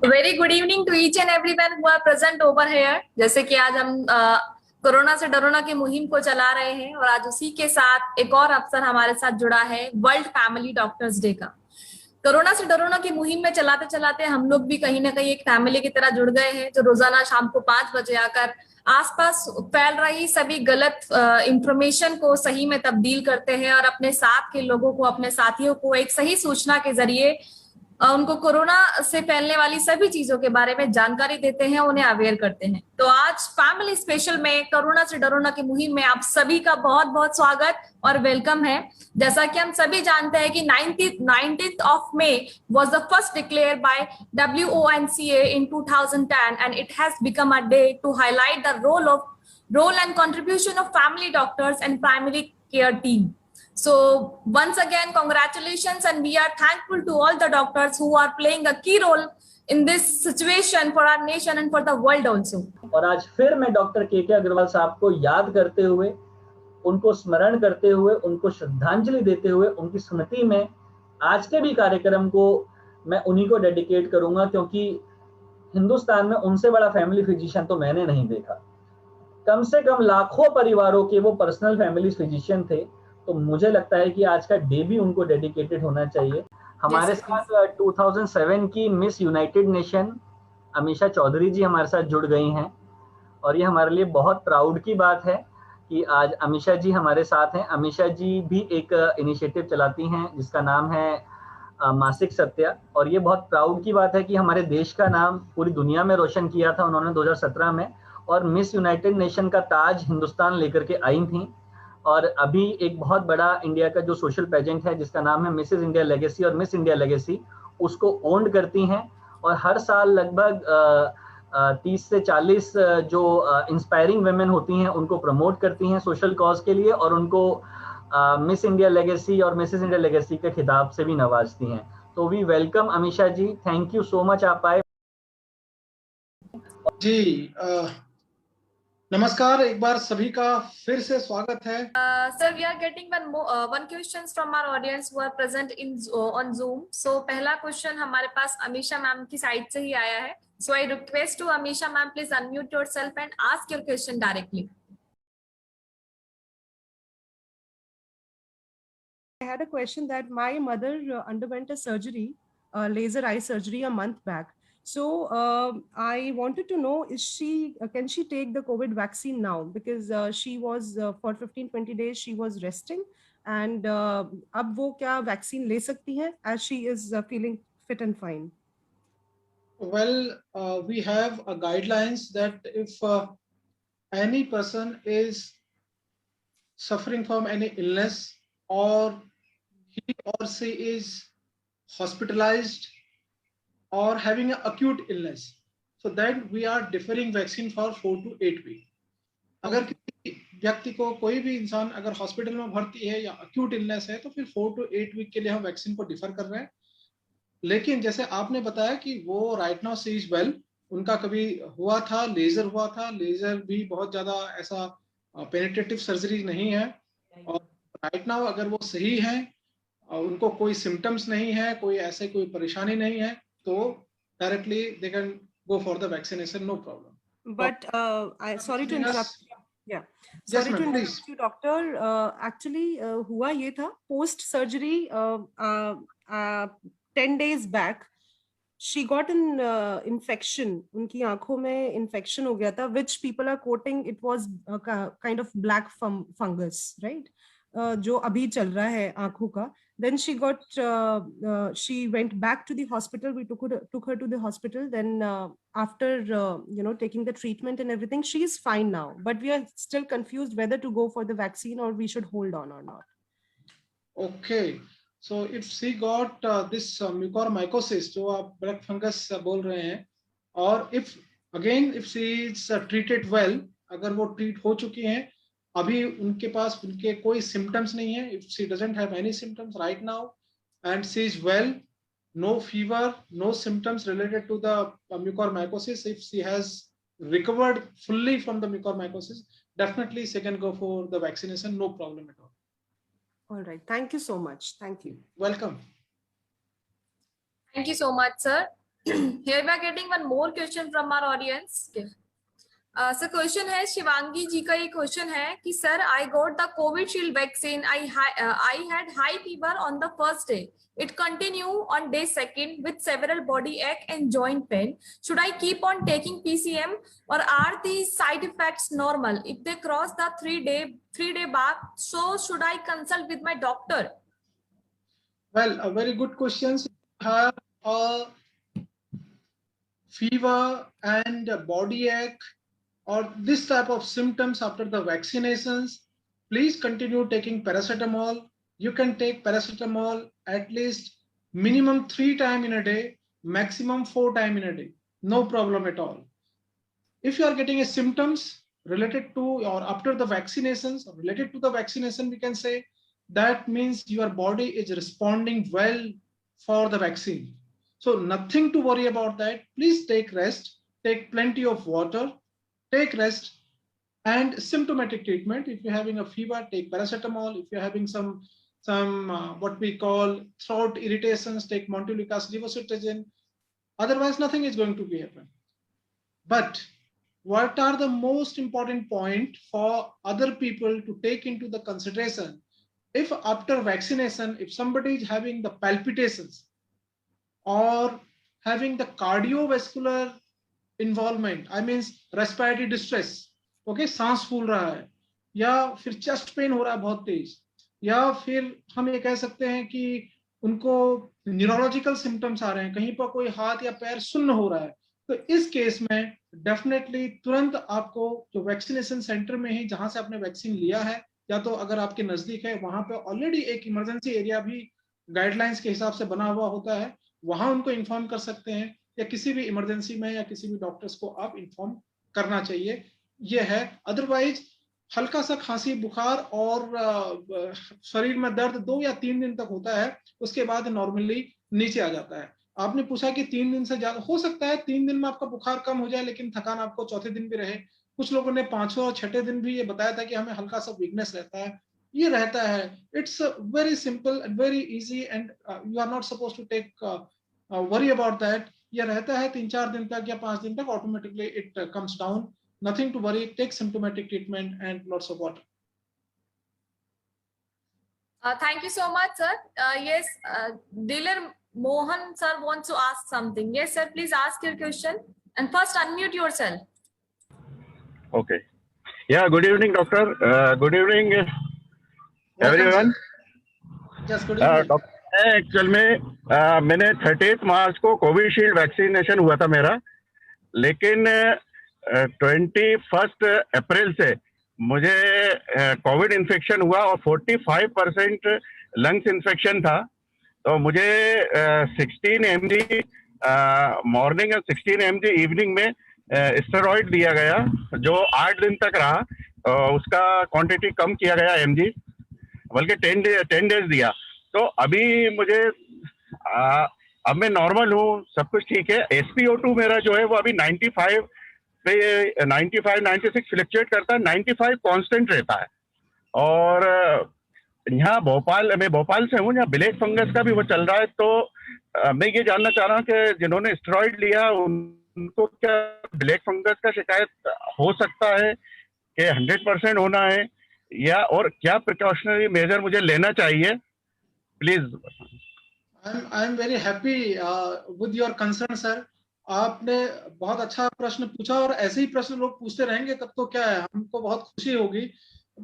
Very good evening to each and everyone who are present over here. जैसे कि आज हम कोरोना से डरोना की मुहिम को चला रहे हैं और आज उसी के साथ एक और अवसर हमारे साथ जुड़ा है वर्ल्ड फैमिली डॉक्टर्स डे का। कोरोना से डरोना की मुहिम में चलाते चलाते हम लोग भी कहीं ना कहीं एक फैमिली की तरह जुड़ गए हैं, जो रोजाना शाम को 5 बजे आकर आसपास फैल रही सभी गलत इंफॉर्मेशन को सही में तब्दील करते हैं और अपने साथ के लोगों को, अपने साथियों को एक सही सूचना के जरिए उनको कोरोना से फैलने वाली सभी चीजों के बारे में जानकारी देते हैं, उन्हें अवेयर करते हैं। तो आज फैमिली स्पेशल में कोरोना से डरोना की मुहिम में आप सभी का बहुत बहुत स्वागत और वेलकम है। जैसा कि हम सभी जानते हैं कि 19th of May was the first declared by WONCA in 2010 and it has become a day to highlight the role and contribution of family doctors and primary care team. So once again, congratulations, and we are thankful to all the doctors who are playing a key role in this situation for our nation and for the world also. और आज फिर मैं doctor के अग्रवाल साहब को याद करते हुए, उनको स्मरण करते हुए, उनको श्रद्धांजलि देते हुए, उनकी स्मृति में आज के भी कार्यक्रम को मैं उन्हीं को डेडिकेट करूंगा, क्योंकि हिंदुस्तान में उनसे बड़ा फैमिली फिजिशियन तो मैंने नहीं देखा। कम से कम लाखों परिवारों के वो पर्सनल फैमिली फिजिशियन थे, तो मुझे लगता है कि आज का डे भी उनको डेडिकेटेड होना चाहिए। हमारे साथ 2007 की Miss United Nation Amisha Chaudhary ji हमारे साथ जुड़ गई हैं और ये हमारे लिए बहुत प्राउड की बात है कि आज अमीषा जी हमारे साथ हैं। अमीषा जी भी एक इनिशिएटिव चलाती हैं जिसका नाम है मासिक सत्या, और ये बहुत प्राउड की बात है कि हमारे देश का नाम पूरी दुनिया में रोशन किया था उन्होंने 2017 में, और मिस यूनाइटेड नेशन का ताज हिंदुस्तान लेकर के आई थी। और अभी एक बहुत बड़ा इंडिया का जो सोशल पेजेंट है जिसका नाम है मिसेस इंडिया लेगेसी और मिस इंडिया लेगेसी, उसको ओन करती हैं और हर साल लगभग 30 से 40 जो इंस्पायरिंग वुमेन होती हैं उनको प्रमोट करती हैं सोशल कॉज के लिए, और उनको मिस इंडिया लेगेसी और मिसेस इंडिया लेगेसी के खिताब से भी नवाजती हैं। तो we welcome Amisha ji, thank you so much आप आए जी। नमस्कार, एक बार सभी का फिर से स्वागत है। Sir, we are getting one questions from our audience who are present in on Zoom. So पहला क्वेश्चन हमारे पास अमीषा मैम की साइड से ही आया है. So I request to Amisha ma'am, please unmute yourself and ask your question directly. I had a question that my mother underwent a surgery, laser eye surgery, a month back. So I wanted to know, can she take the COVID vaccine now? Because she was for 15-20 days she was resting, and अब वो क्या vaccine ले सकती है as she is feeling fit and fine? Well, we have a guidelines that if any person is suffering from any illness or he or she is hospitalized or having an acute illness, so then we are deferring vaccine for 4 to 8 weeks. अगर किसी व्यक्ति को, कोई भी इंसान अगर hospital में भर्ती है या अक्यूट इलनेस है, तो फिर 4 to 8 वीक के लिए हम वैक्सीन को डिफर कर रहे हैं। लेकिन जैसे आपने बताया कि वो right now she is well, उनका कभी हुआ था, लेजर हुआ था, लेजर भी बहुत ज्यादा ऐसा पेनिट्रेटिव सर्जरी नहीं है, और राइट नाउ अगर वो सही है, उनको कोई सिम्टम्स नहीं है, कोई ऐसे कोई परेशानी नहीं है, तो directly they can go for the vaccination, no problem. But sorry to interrupt. Yeah, Yes, sorry to ma'am, interrupt you, doctor. Actually, हुआ ये था, post surgery 10 days back she got an infection. उनकी आंखों में infection हो गया था, which people are quoting it was kind of black fungus, right? जो अभी चल रहा है आंखों का. Then she went back to the hospital. We took her to the hospital. Then after taking the treatment and everything, she is fine now. But we are still confused whether to go for the vaccine or we should hold on or not. Okay, so if she got this mucormycosis, जो आप black fungus बोल रहे हैं, और if she is treated well, अगर वो treat हो चुकी हैं, अभी उनके पास उनके कोई symptoms नहीं है, if she doesn't have any symptoms right now and she is well, no fever, no symptoms related to the mucormycosis, if she has recovered fully from the mucormycosis, definitely she can go for the vaccination, no problem at all. All right, thank you so much. Thank you. Welcome. Thank you so much, sir. Here we are getting one more question from our audience. Okay. So question है शिवांगी जी का, ये question है कि sir I got the Covishield vaccine, I had high fever on the first day, it continue on day second with several body ache and joint pain. Should I keep on taking PCM or are these side effects normal? If they cross the 3-day mark, so should I consult with my doctor? Well, a very good question. Have a fever and a body ache or this type of symptoms after the vaccinations, please continue taking paracetamol. You can take paracetamol at least minimum 3 times in a day, maximum 4 times in a day. No problem at all. If you are getting a symptoms related to or after the vaccinations or related to the vaccination, we can say that means your body is responding well for the vaccine. So nothing to worry about that. Please take rest, take plenty of water, take rest and symptomatic treatment. If you're having a fever, take paracetamol. If you're having some what we call throat irritations, take Montelukast levocetirizine. Otherwise, nothing is going to be happen. But what are the most important point for other people to take into the consideration? If after vaccination, if somebody is having the palpitations or having the cardiovascular involvement, I mean respiratory distress, okay, सांस फूल रहा है या फिर chest pain हो रहा है बहुत तेज, या फिर हम ये कह सकते हैं कि उनको न्यूरोलॉजिकल सिम्टम्स आ रहे हैं, कहीं पर कोई हाथ या पैर सुन्न हो रहा है, तो इस केस में डेफिनेटली तुरंत आपको जो वैक्सीनेशन सेंटर में ही जहां से आपने वैक्सीन लिया है या तो अगर आपके नजदीक है वहां पे ऑलरेडी एक इमरजेंसी एरिया भी गाइडलाइंस के हिसाब से बना हुआ होता है, वहां उनको इन्फॉर्म कर सकते हैं या किसी भी इमरजेंसी में या किसी भी डॉक्टर्स को आप इन्फॉर्म करना चाहिए, ये है। अदरवाइज हल्का सा खांसी बुखार और शरीर में दर्द 2 या 3 दिन तक होता है, उसके बाद नॉर्मली नीचे आ जाता है। आपने पूछा कि 3 दिन से ज्यादा हो सकता है, 3 दिन में आपका बुखार कम हो जाए लेकिन थकान आपको चौथे दिन भी रहे। कुछ लोगों ने 5वें और 6ठे दिन भी ये बताया था कि हमें हल्का सा वीकनेस रहता है, ये रहता है। It's very simple and very easy and you are not suppose to take worry about that. ये रहता है 3-4 दिन तक या 5 दिन तक, automatically it comes down, nothing to worry, take symptomatic treatment and lots of water. Thank you so much, sir. Yes, dealer Mohan sir wants to ask something. Yes, sir, please ask your question and first unmute yourself. Okay. Yeah, good evening, doctor. Good evening, everyone. Yes, good evening. Actual में मैंने 30 मार्च को Covishield vaccination हुआ था मेरा, लेकिन 21 अप्रैल से मुझे Covid infection हुआ और 45% लंग्स इन्फेक्शन था। तो मुझे 16 mg मॉर्निंग और 16 mg इवनिंग में स्टेरॉइड दिया गया, जो 8 दिन तक रहा। उसका क्वांटिटी कम किया गया mg, बल्कि 10 डेज दिया। तो अभी मुझे अब मैं नॉर्मल हूँ, सब कुछ ठीक है। SpO2 मेरा जो है वो अभी 95 96 फ्लक्चुएट करता है, 95 कांस्टेंट रहता है। और यहाँ मैं भोपाल से हूँ, यहाँ ब्लैक फंगस का भी वो चल रहा है। तो मैं ये जानना चाह रहा हूँ कि जिन्होंने स्टेरॉइड लिया उनको क्या ब्लैक फंगस का शिकायत हो सकता है कि 100% होना है, या और क्या प्रिकॉशनरी मेजर मुझे लेना चाहिए, please. I am very happy with your concern sir. आपने बहुत अच्छा प्रश्न पूछा और ऐसे ही प्रश्न लोग पूछते रहेंगे तब तो क्या है, हमको बहुत खुशी होगी।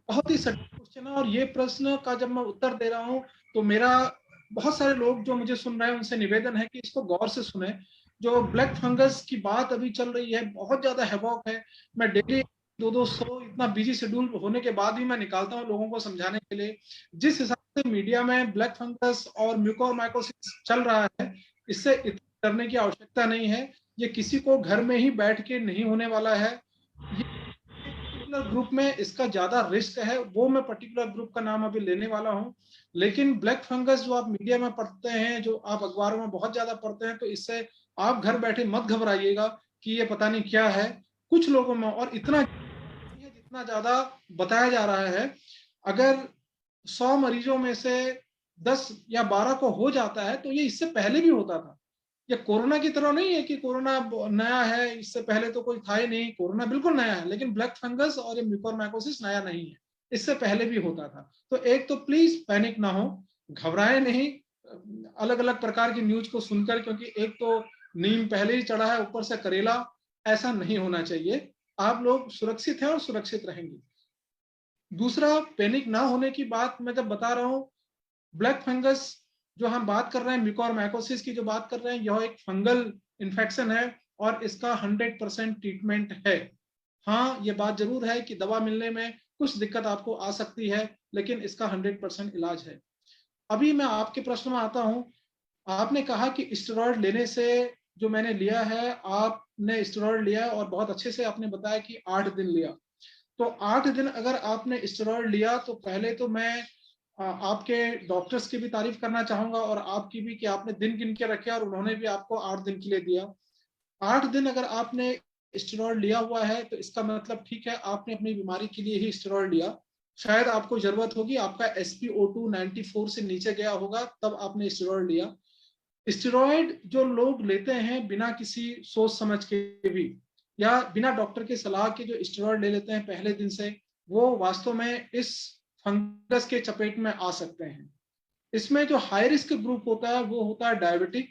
बहुत ही सटीक क्वेश्चन है और ये प्रश्न का जब मैं उत्तर दे रहा हूँ तो मेरा बहुत सारे लोग जो मुझे सुन रहे हैं उनसे निवेदन है कि इसको गौर से सुने। जो ब्लैक फंगस की बात अभी चल रही है, बहुत ज्यादा हैवॉक है। मैं डेली 200 इतना बिजी शेड्यूल होने के बाद भी मैं निकालता हूँ लोगों को समझाने के लिए। जिस हिसाब से मीडिया में ब्लैक फंगस और म्यूकोरमाइकोसिस चल रहा है, इससे करने की आवश्यकता नहीं है। ये किसी को घर में ही बैठ के नहीं होने वाला है। ये पर्टिकुलर ग्रुप में इसका ज्यादा रिस्क है, वो मैं पर्टिकुलर ग्रुप का नाम अभी लेने वाला हूँ। लेकिन ब्लैक फंगस जो आप मीडिया में पढ़ते हैं, जो आप अखबारों में बहुत ज्यादा पढ़ते हैं, तो इससे आप घर बैठे मत घबराइएगा कि ये पता नहीं क्या है। कुछ लोगों में और इतना जितना ज्यादा बताया जा रहा है, अगर 100 मरीजों में से 10 या 12 को हो जाता है तो ये इससे पहले भी होता था। ये कोरोना की तरह नहीं है कि कोरोना नया है, इससे पहले तो कोई था ही नहीं। कोरोना बिल्कुल नया है, लेकिन ब्लैक फंगस और ये म्यूकोरमाइकोसिस नया नहीं है, इससे पहले भी होता था। तो एक तो प्लीज पैनिक ना हो, घबराए नहीं अलग अलग प्रकार की न्यूज को सुनकर, क्योंकि एक तो नीम पहले ही चढ़ा है, ऊपर से करेला, ऐसा नहीं होना चाहिए। आप लोग सुरक्षित हैं और सुरक्षित रहेंगे। दूसरा, पैनिक ना होने की बात मैं जब बता रहा हूं, ब्लैक फंगस जो हम बात कर रहे हैं, म्यूकोरमाइकोसिस की जो बात कर रहे हैं, यह एक फंगल इन्फेक्शन है और इसका 100% ट्रीटमेंट है। हाँ, ये बात जरूर है कि दवा मिलने में कुछ दिक्कत आपको आ सकती है, लेकिन इसका 100% इलाज है। अभी मैं आपके प्रश्न में आता हूं। आपने कहा कि स्टेरॉइड लेने से, जो मैंने लिया है, आपने स्टेरॉइड लिया है और बहुत अच्छे से आपने बताया कि 8 दिन लिया। तो 8 दिन अगर आपने स्टेरॉइड लिया, तो पहले तो मैं आपके डॉक्टर्स की भी तारीफ करना चाहूंगा और आपकी भी, कि आपने दिन गिन के रखे और उन्होंने भी आपको 8 दिन के लिए दिया। 8 दिन अगर आपने स्टेरॉइड लिया हुआ है, तो इसका मतलब ठीक है, आपने अपनी बीमारी के लिए ही स्टेरॉइड लिया। शायद आपको जरूरत होगी, आपका SpO2 94 से नीचे गया होगा, तब आपने स्टेरॉइड लिया। स्टेरॉइड जो लोग लेते हैं बिना किसी सोच समझ के भी, या बिना डॉक्टर की सलाह के जो स्टेरॉइड ले लेते हैं पहले दिन से, वो वास्तव में इस फंगस के चपेट में आ सकते हैं। इसमें जो हाई रिस्क ग्रुप होता है वो होता है डायबिटिक,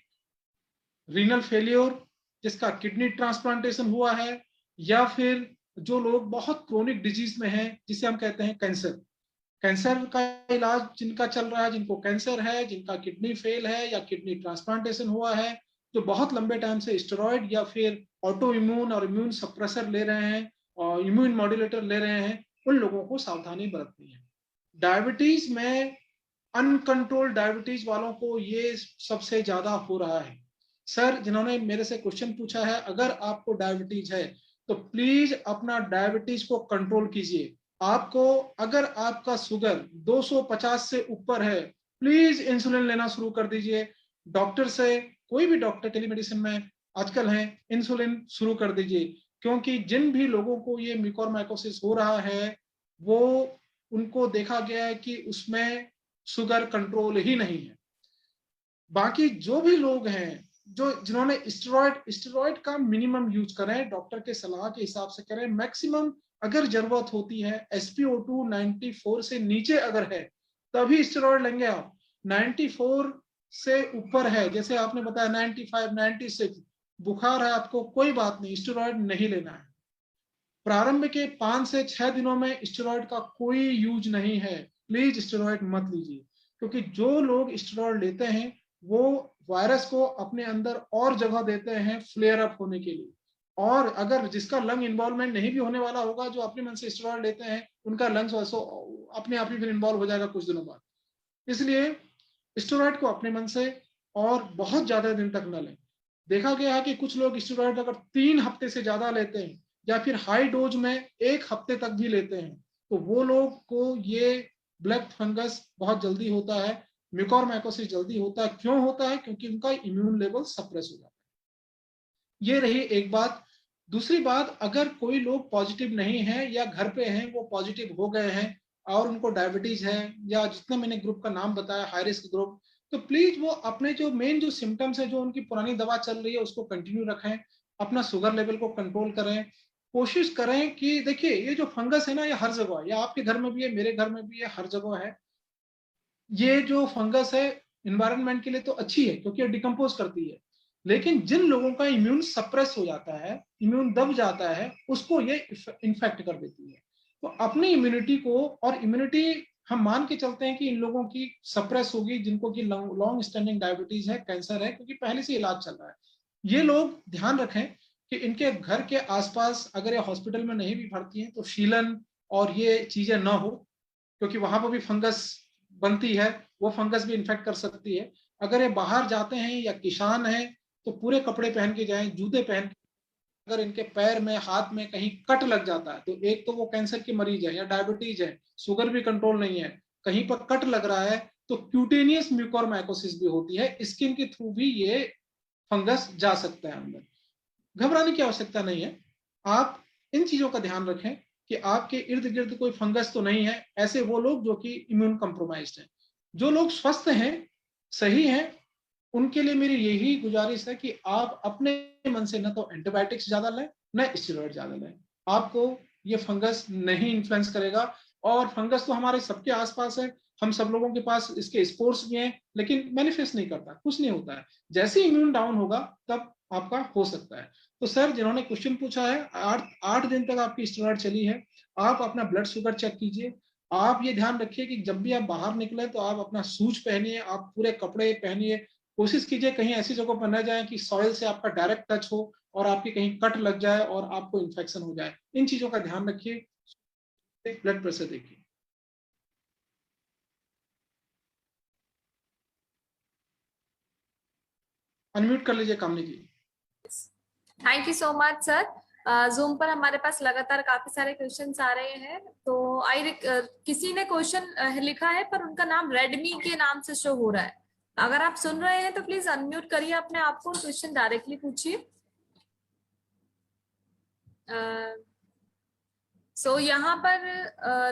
रीनल फेलियर जिसका किडनी ट्रांसप्लांटेशन हुआ है, या फिर जो लोग बहुत क्रोनिक डिजीज में हैं, जिसे हम कहते हैं कैंसर। कैंसर का इलाज जिनका चल रहा है, जिनको कैंसर है, जिनका किडनी फेल है या किडनी ट्रांसप्लांटेशन हुआ है, जो बहुत लंबे टाइम से स्टेरॉइड या फिर ऑटो इम्यून और इम्यून सप्रेसर ले रहे हैं और इम्यून मॉड्यूलेटर ले रहे हैं, उन लोगों को सावधानी बरतनी है। डायबिटीज में, अनकंट्रोल्ड डायबिटीज वालों को ये सबसे ज्यादा हो रहा है। सर, जिन्होंने मेरे से क्वेश्चन पूछा है, अगर आपको डायबिटीज है तो प्लीज अपना डायबिटीज को कंट्रोल कीजिए। आपको, अगर आपका शुगर 250 से ऊपर है, प्लीज इंसुलिन लेना शुरू कर दीजिए। डॉक्टर से, कोई भी डॉक्टर टेलीमेडिसिन में आजकल है, इंसुलिन शुरू कर दीजिए। क्योंकि जिन भी लोगों को ये म्यूकोरमाइकोसिस हो रहा है, वो, उनको देखा गया है कि उसमें शुगर कंट्रोल ही नहीं है। बाकी जो भी लोग हैं, जो जिन्होंने स्टेरॉइड का मिनिमम यूज करें, डॉक्टर के सलाह के हिसाब से करें। मैक्सिमम अगर जरूरत होती है, SpO2 94 से नीचे अगर है, तभी स्टेरॉइड लेंगे आप। 94 से ऊपर है, जैसे आपने बताया 95, 96, बुखार है आपको, कोई बात नहीं, स्टेरॉइड नहीं लेना है। प्रारंभ के 5 से 6 दिनों में स्टेरॉइड का कोई यूज नहीं है, प्लीज स्टेरॉइड मत लीजिए। क्योंकि जो लोग स्टेरॉइड लेते हैं, वो वायरस को अपने अंदर और जगह देते हैं फ्लेयर अप होने के लिए। और अगर जिसका लंग इन्वॉल्वमेंट नहीं भी होने वाला होगा, जो अपने मन से स्टेरॉइड लेते हैं, उनका लंग्स अपने आप ही फिर इन्वॉल्व हो जाएगा कुछ दिनों बाद। इसलिए स्टेरॉइड को अपने मन से और बहुत ज्यादा दिन तक न लें। देखा गया है कि कुछ लोग स्टेरॉइड अगर 3 हफ्ते से ज्यादा लेते हैं, या फिर हाई डोज में 1 हफ्ते तक भी लेते हैं, तो वो लोग को ये ब्लैक फंगस बहुत जल्दी होता है, म्यूकोरमाइकोसिस जल्दी होता है। क्यों होता है? क्योंकि उनका इम्यून लेवल सप्रेस हो जाता है। ये रही एक बात। दूसरी बात, अगर कोई लोग पॉजिटिव नहीं है या घर पे हैं, वो पॉजिटिव हो गए हैं और उनको डायबिटीज है, या जितने मैंने ग्रुप का नाम बताया हाई रिस्क ग्रुप, तो प्लीज वो अपने जो मेन जो सिम्टम्स है, जो उनकी पुरानी दवा चल रही है, उसको कंटिन्यू रखें, अपना शुगर लेवल को कंट्रोल करें। कोशिश करें कि, देखिए, ये जो फंगस है ना, ये हर जगह है, ये आपके घर में भी है, मेरे घर में भी है, हर जगह है। ये जो फंगस है इन्वायरमेंट के लिए तो अच्छी है, क्योंकि ये डिकम्पोज करती है। लेकिन जिन लोगों का इम्यून सप्रेस हो जाता है, इम्यून दब जाता है, उसको ये इन्फेक्ट कर देती है। तो अपनी इम्यूनिटी को, और इम्यूनिटी हम मान के चलते हैं कि इन लोगों की सप्रेस होगी, जिनको कि लॉन्ग स्टैंडिंग डायबिटीज है, कैंसर है, क्योंकि पहले से इलाज चल रहा है। ये लोग ध्यान रखें कि इनके घर के आसपास, अगर ये हॉस्पिटल में नहीं भी भर्ती है, तो शीलन और ये चीजें ना हो, क्योंकि वहां पर भी फंगस बनती है, वो फंगस भी इन्फेक्ट कर सकती है। अगर ये बाहर जाते हैं या किसान हैं, तो पूरे कपड़े पहन के जाएं, जूते पहन के। अगर इनके पैर में, हाथ में कहीं कट लग जाता है, तो एक तो वो कैंसर की मरीज है या डायबिटीज है, शुगर भी कंट्रोल नहीं है, कहीं पर कट लग रहा है, तो क्यूटेनियस म्यूकोरमाइकोसिस भी होती है, स्किन के थ्रू भी ये फंगस जा सकता है अंदर। घबराने की आवश्यकता नहीं है। आप इन चीजों का ध्यान रखें कि आपके इर्द गिर्द कोई फंगस तो नहीं है। ऐसे वो लोग जो कि इम्यून कंप्रोमाइज्ड हैं। जो लोग स्वस्थ हैं, सही हैं, उनके लिए मेरी यही गुजारिश है कि आप अपने मन से न तो एंटीबायोटिक्स ज्यादा लें न स्टेरॉइड ज्यादा लें, आपको ये फंगस नहीं इन्फ्लुएंस करेगा। और फंगस तो हमारे सबके आसपास है, हम सब लोगों के पास इसके स्पोर्स भी हैं, लेकिन मैनिफेस्ट नहीं करता, कुछ नहीं होता है। जैसे इम्यून डाउन होगा तब आपका हो सकता है। तो सर जिन्होंने क्वेश्चन पूछा है, 8 दिन तक आपकी स्टेरॉइड चली है, आप अपना ब्लड शुगर चेक कीजिए। आप ये ध्यान रखिए कि जब भी आप बाहर निकले तो आप अपना शूज पहनिए, आप पूरे कपड़े पहनिए, कोशिश कीजिए कहीं ऐसी जगह पर न जाए कि सॉइल से आपका डायरेक्ट टच हो और आपकी कहीं कट लग जाए और आपको इन्फेक्शन हो जाए। इन चीजों का ध्यान रखिए। ब्लड प्रेशर देखिए। अनम्यूट कर लीजिए Kamini ji. Thank you so much sir. Zoom पर हमारे पास लगातार काफी सारे क्वेश्चंस आ रहे हैं, तो किसी ने क्वेश्चन लिखा है पर उनका नाम रेडमी के नाम से शो हो रहा है। अगर आप सुन रहे हैं तो प्लीज अनम्यूट करिए अपने आप को, क्वेश्चन डायरेक्टली पूछिए। सो यहाँ पर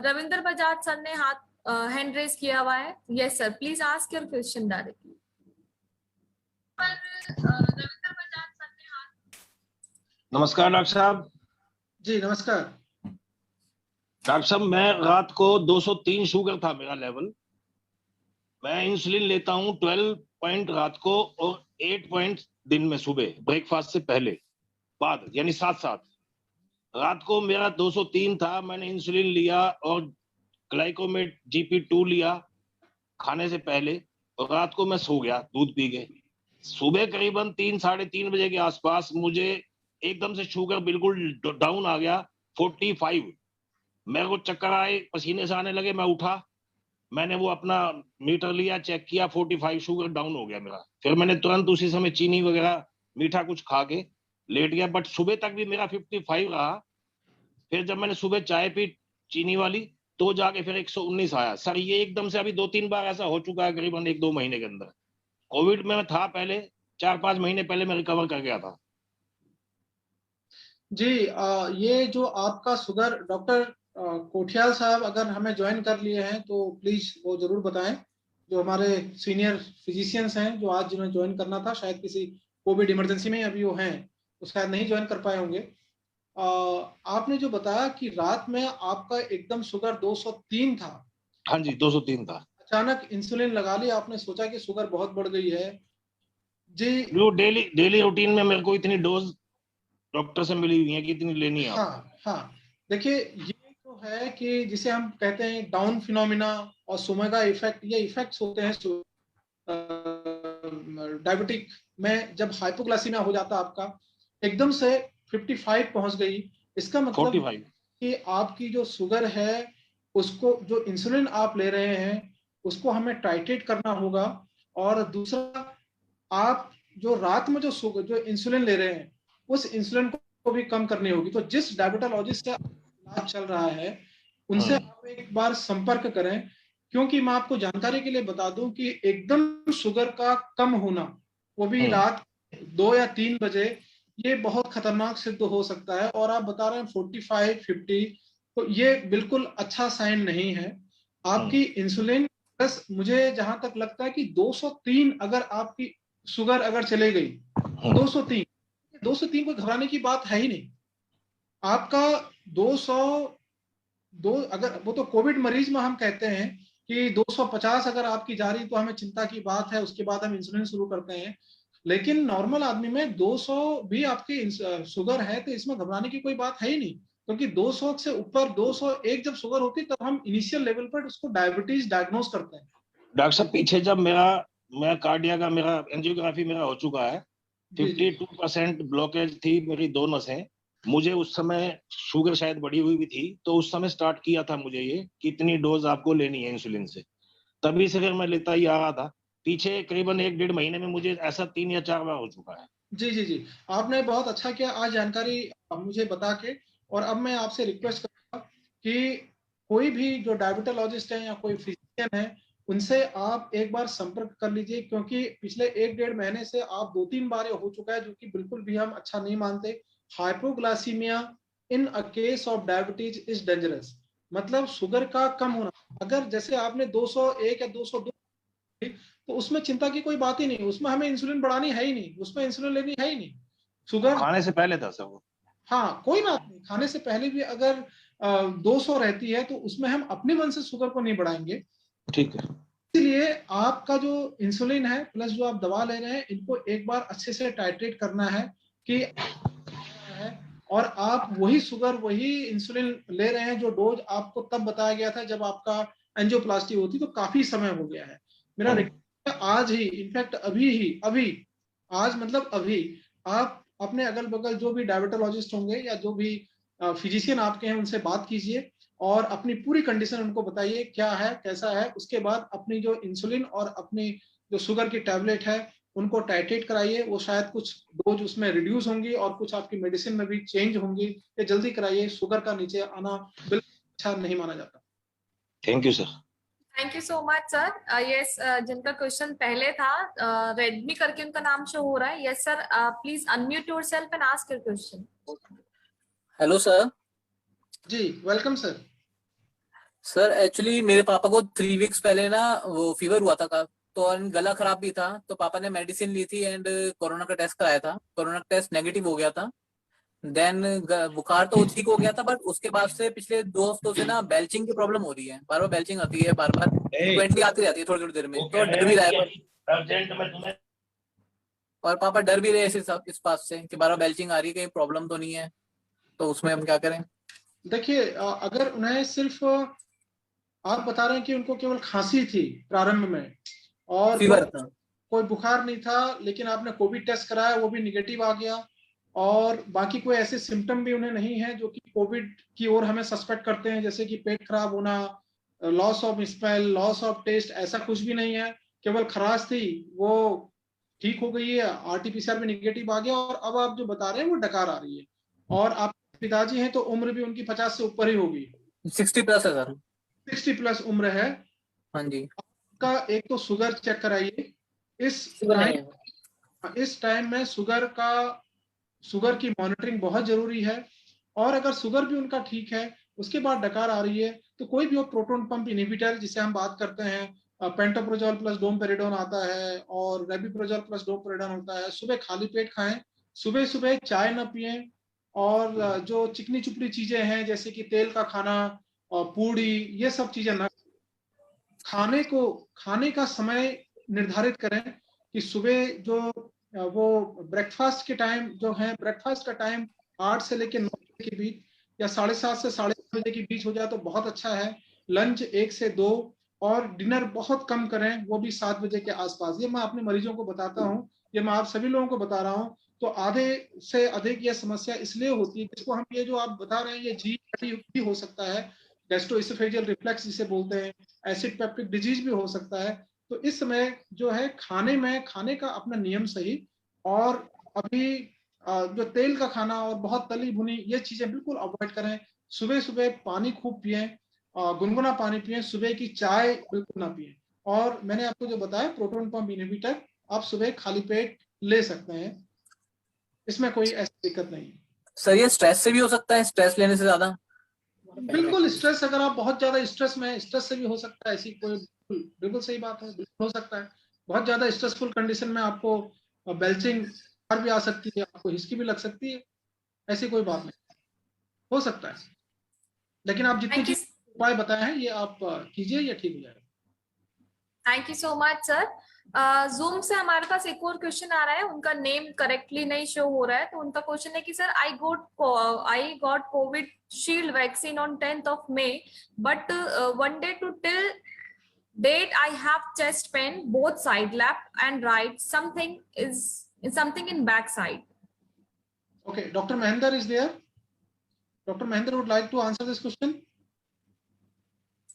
रविंद्र बजाज सर ने हैंड रेज किया हुआ है। Yes sir, please ask your question directly. Ravindra Bajaj sir ने नमस्कार डॉक्टर साहब। जी नमस्कार। डॉक्टर साहब मैं रात को 203 शुगर था मेरा लेवल। मैं इंसुलिन लेता हूँ 12 पॉइंट रात को और 8 पॉइंट दिन में सुबह ब्रेकफास्ट से पहले बाद, यानी 7-7। रात को मेरा 203 था, मैंने इंसुलिन लिया और ग्लाइकोमेट GP2 लिया खाने से पहले, और रात को मैं सो गया दूध पी के। सुबह करीबन 3-3:30 बजे के आसपास मुझे एकदम से शुगर बिल्कुल डाउन आ गया 45। मेरे को चक्कर आए, पसीने से आने लगे। मैं उठा, मैंने वो अपना मीटर लिया, चेक किया, 45 शुगर डाउन हो गया मेरा। फिर मैंने तुरंत उसी समय चीनी वगैरह मीठा कुछ खा के लेट गया, बट सुबह तक भी मेरा 55 रहा। फिर जब मैंने सुबह चाय पी चीनी वाली तो जाके फिर 119 आया। सर ये एकदम से अभी 2-3 बार ऐसा हो चुका है करीबन 1-2 महीने के अंदर। कोविड में था पहले, 4-5 महीने पहले मैं रिकवर कर गया था। जी ये जो आपका शुगर, डॉक्टर कोठियाल साहब अगर हमें ज्वाइन कर लिए हैं तो प्लीज वो जरूर बताएं। जो हमारे सीनियर फिजिशियंस हैं जो आज जिन्होंने ज्वाइन करना था, शायद किसी कोविड इमरजेंसी में अभी वो हैं तो शायद नहीं ज्वाइन कर पाए होंगे। आपने जो बताया कि रात में आपका एकदम शुगर 203 था। हाँ जी 203 था। अचानक इंसुलिन लगा ली आपने, सोचा कि शुगर बहुत बढ़ गई है। जी वो डेली रूटीन में मेरे को इतनी डोज डॉक्टर से मिली हुई है कि इतनी लेनी है। हाँ देखिए ये तो है कि जिसे हम कहते हैं डाउन फिनोमिना और सोमेगा इफेक्ट, ये इफेक्ट्स होते हैं डायबिटिक में। जब हाइपोग्लाइसीमिया हो जाता आपका एकदम से 55 पहुंच गई, इसका मतलब 45 कि आपकी जो शुगर है उसको, जो इंसुलिन आप ले रहे हैं उसको हमें टाइट्रेट करना होगा। और दूसरा, आप जो रात में जो इंसुलिन ले रहे हैं उस इंसुलिन को भी कम करनी होगी। तो जिस डायबिटोलॉजिस्ट से इलाज चल रहा है उनसे आप एक बार संपर्क करें, क्योंकि मैं आपको जानकारी के लिए बता दूं कि एकदम शुगर का कम होना, वो भी रात 2 या 3 बजे, ये बहुत खतरनाक सिद्ध हो सकता है। और आप बता रहे हैं 45-50, तो ये बिल्कुल अच्छा साइन नहीं है। आपकी इंसुलिन बस, मुझे जहां तक लगता है कि 203 अगर आपकी शुगर अगर चले गई, 203 को घबराने की बात है ही नहीं। आपका 202, अगर वो तो कोविड मरीज में हम कहते हैं कि 250 अगर आपकी जा रही तो हमें चिंता की बात है, उसके बाद हम इंसुलिन शुरू करते हैं। लेकिन नॉर्मल आदमी में 200 भी आपकी शुगर है तो इसमें घबराने की कोई बात है ही नहीं, क्योंकि 200 से ऊपर 201 जब शुगर होती तब हम इनिशियल लेवल पर उसको डायबिटीज डायग्नोस करते हैं। डॉक्टर साहब पीछे जब मैं कार्डिया का मेरा एंजियोग्राफी मेरा हो चुका है, 52% ब्लॉकेज थी मेरी 2 नसें। मुझे उस समय शुगर शायद बढ़ी हुई भी थी, तो उस समय स्टार्ट किया था मुझे ये कि इतनी डोज आपको लेनी है इंसुलिन से। तभी से फिर मैं लेता ही आ रहा था। पीछे करीबन 1-1.5 महीने में मुझे ऐसा 3 या 4 बार हो चुका है। जी आपने बहुत अच्छा किया आज जानकारी मुझे बता के। और अब मैं आपसे रिक्वेस्ट करूंगा कि कोई भी जो डायबिटोलॉजिस्ट है या कोई फिजिशियन है उनसे आप एक बार संपर्क कर लीजिए, क्योंकि पिछले 1-1.5 महीने से आप 2-3 बार हो चुका है, जो कि बिल्कुल भी हम अच्छा नहीं मानते। Hypoglycaemia in a case of diabetes is dangerous, मतलब शुगर का कम होना। अगर जैसे आपने 201 या 202 तो उसमें चिंता की कोई बात ही नहीं, उसमें हमें इंसुलिन बढ़ानी है ही नहीं, उसमें इंसुलिन लेनी है ही नहीं। शुगर खाने से पहले था सब। हाँ कोई बात नहीं, खाने से पहले भी अगर 200 रहती है तो उसमें हम अपने मन से शुगर को नहीं बढ़ाएंगे। ठीक है। इसलिए आपका जो इंसुलिन है प्लस जो आप दवा ले रहे हैं, इनको एक बार अच्छे से टाइट्रेट करना है कि है, और आप वही शुगर वही इंसुलिन ले रहे हैं जो डोज आपको तब बताया गया था जब आपका एंजियोप्लास्टी होती, तो काफी समय हो गया है। मेरा रिक्वेस्ट है आज ही, इनफैक्ट अभी आज मतलब अभी आप अपने अगल बगल जो भी डायबिटोलॉजिस्ट होंगे या जो भी फिजिशियन आपके हैं उनसे बात कीजिए और अपनी पूरी कंडीशन उनको बताइए क्या है कैसा है। उसके बाद अपनी जो इंसुलिन और अपनी जो शुगर की टैबलेट है उनको टाइट्रेट कराइए, वो शायद कुछ डोज उसमें रिड्यूस होंगी और कुछ आपकी मेडिसिन में भी चेंज होंगी। ये जल्दी कराइए, शुगर का नीचे आना बिल्कुल अच्छा नहीं माना जाता। Thank you sir. Thank you so much sir. Yes, जिनका क्वेश्चन पहले था रेडमी करके उनका नाम शो हो रहा है। Yes sir, please unmute yourself and ask your question. Hello sir. जी वेलकम सर। सर एक्चुअली मेरे पापा को 3 वीक्स पहले ना वो फीवर हुआ था तो गला खराब भी था, तो पापा ने मेडिसिन ली थी एंड कोरोना का टेस्ट कराया था। कोरोना का टेस्ट नेगेटिव हो गया था। देन बुखार तो ठीक हो गया था, बट उसके बाद से पिछले 2 हफ्तों से ना बेल्चिंग की प्रॉब्लम हो रही है। बार बार बेल्चिंग आती है, बार बार फ्रिक्वेंटली आती रहती है थोड़ी थोड़ी देर में, तो डर भी रहा है। और पापा डर भी रहे इस बात से कि बार बार बेल्चिंग आ रही है, कहीं प्रॉब्लम तो नहीं है, तो उसमें हम क्या करें? देखिए अगर उन्हें सिर्फ आप बता रहे हैं कि उनको केवल खांसी थी प्रारंभ में और फीवर था, कोई बुखार नहीं था, लेकिन आपने कोविड टेस्ट कराया वो भी निगेटिव आ गया और बाकी कोई ऐसे सिम्टम भी उन्हें नहीं है जो कि कोविड की ओर हमें सस्पेक्ट करते हैं, जैसे कि पेट खराब होना, loss of smell, loss of taste, ऐसा कुछ भी नहीं है। केवल खराश थी, वो ठीक हो गई है, आरटीपीसीआर में निगेटिव आ गया और अब आप जो बता रहे हैं वो डकार आ रही है। और आप पिताजी हैं तो उम्र भी उनकी 50 से ऊपर ही होगी। 60+ है सर। 60 प्लस उम्र है। हाँ जी। आपका एक तो शुगर चेक कराइए। इस टाइम में शुगर की मॉनिटरिंग बहुत जरूरी है। और अगर शुगर भी उनका ठीक है, उसके बाद डकार आ रही है, तो कोई भी प्रोटोन पंप इनहिबिटर जिसे हम बात करते हैं, पेंटोप्रोजोल प्लस डोमपेरिडोन आता है और रेबिप्रोजोल प्लस डोमपेरिडोन होता है, सुबह खाली पेट खाएं। सुबह सुबह चाय न पिएं और जो चिकनी चुपड़ी चीजें हैं जैसे कि तेल का खाना और पूड़ी, ये सब चीजें ना। खाने का समय निर्धारित करें कि सुबह जो वो ब्रेकफास्ट के टाइम जो है, ब्रेकफास्ट का टाइम 8 से लेकर 9 बजे के बीच या 7:30 से 8:30 बजे के बीच हो जाए तो बहुत अच्छा है। लंच 1 से 2 और डिनर बहुत कम करें, वो भी 7 बजे के आसपास। ये मैं अपने मरीजों को बताता हूँ, ये मैं आप सभी लोगों को बता रहा हूँ। तो आधे से अधिक ये समस्या इसलिए होती है, इसको हम ये जो आप बता रहे हैं ये जी भी हो सकता है, गैस्ट्रोइसोफेजियल रिफ्लक्स जिसे बोलते हैं, एसिड पेप्टिक डिजीज भी हो सकता है। तो इस समय जो है खाने का अपना नियम सही, और अभी जो तेल का खाना और बहुत तली भुनी ये चीजें बिल्कुल अवॉइड करें। सुबह सुबह पानी खूब पिएं, गुनगुना पानी पिएं, सुबह की चाय बिल्कुल ना पिएं। और मैंने आपको जो बताया प्रोटोन पंप इनहिबिटर आप सुबह खाली पेट ले सकते हैं, इसमें कोई ऐसी दिक्कत नहीं है। सर ये स्ट्रेस से भी हो सकता है, स्ट्रेस लेने से ज्यादा? बिल्कुल, स्ट्रेस अगर आप बहुत ज्यादा स्ट्रेस में, स्ट्रेस से भी हो सकता है, ऐसी कोई बिल्कुल सही बात है, बिल्कुल हो सकता है। बहुत ज्यादा स्ट्रेसफुल कंडीशन में आपको बेल्चिंग भी आ सकती है, आपको हिचकी भी लग सकती है, ऐसी कोई बात नहीं, हो सकता है। लेकिन आप जितनी चीज उपाय बताए हैं ये आप कीजिए, ये ठीक हो जाएगा। Thank you so much sir. Zoom से हमारे पास एक और क्वेश्चन आ रहा है, उनका नेम करेक्टली नहीं शो हो रहा है, तो उनका क्वेश्चन है कि sir I got Covid shield vaccine on 10th of May, but one day to till date I have chest pain both side, left and right, something in back side. Okay, Dr. Mahendra is there. Dr. Mahendra would like to answer this question.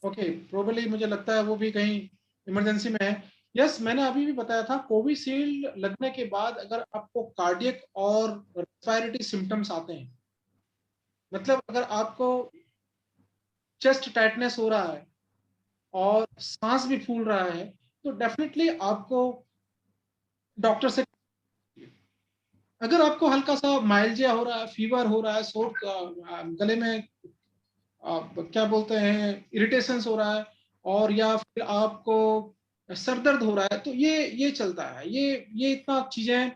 Okay, probably मुझे लगता है वो भी कहीं emergency में है। Yes, मैंने अभी भी बताया था, कोविशील्ड लगने के बाद अगर आपको कार्डियक और रेस्पिरेटरी सिम्टम्स आते हैं, मतलब अगर आपको चेस्ट टाइटनेस हो रहा है और सांस भी फूल रहा है, तो डेफिनेटली आपको डॉक्टर से, अगर आपको हल्का सा माइल्जिया हो रहा है, फीवर हो रहा है, गले में क्या बोलते हैं इरिटेशंस हो रहा है, और या फिर आपको सर दर्द हो रहा है, तो ये चलता है, ये इतना चीजें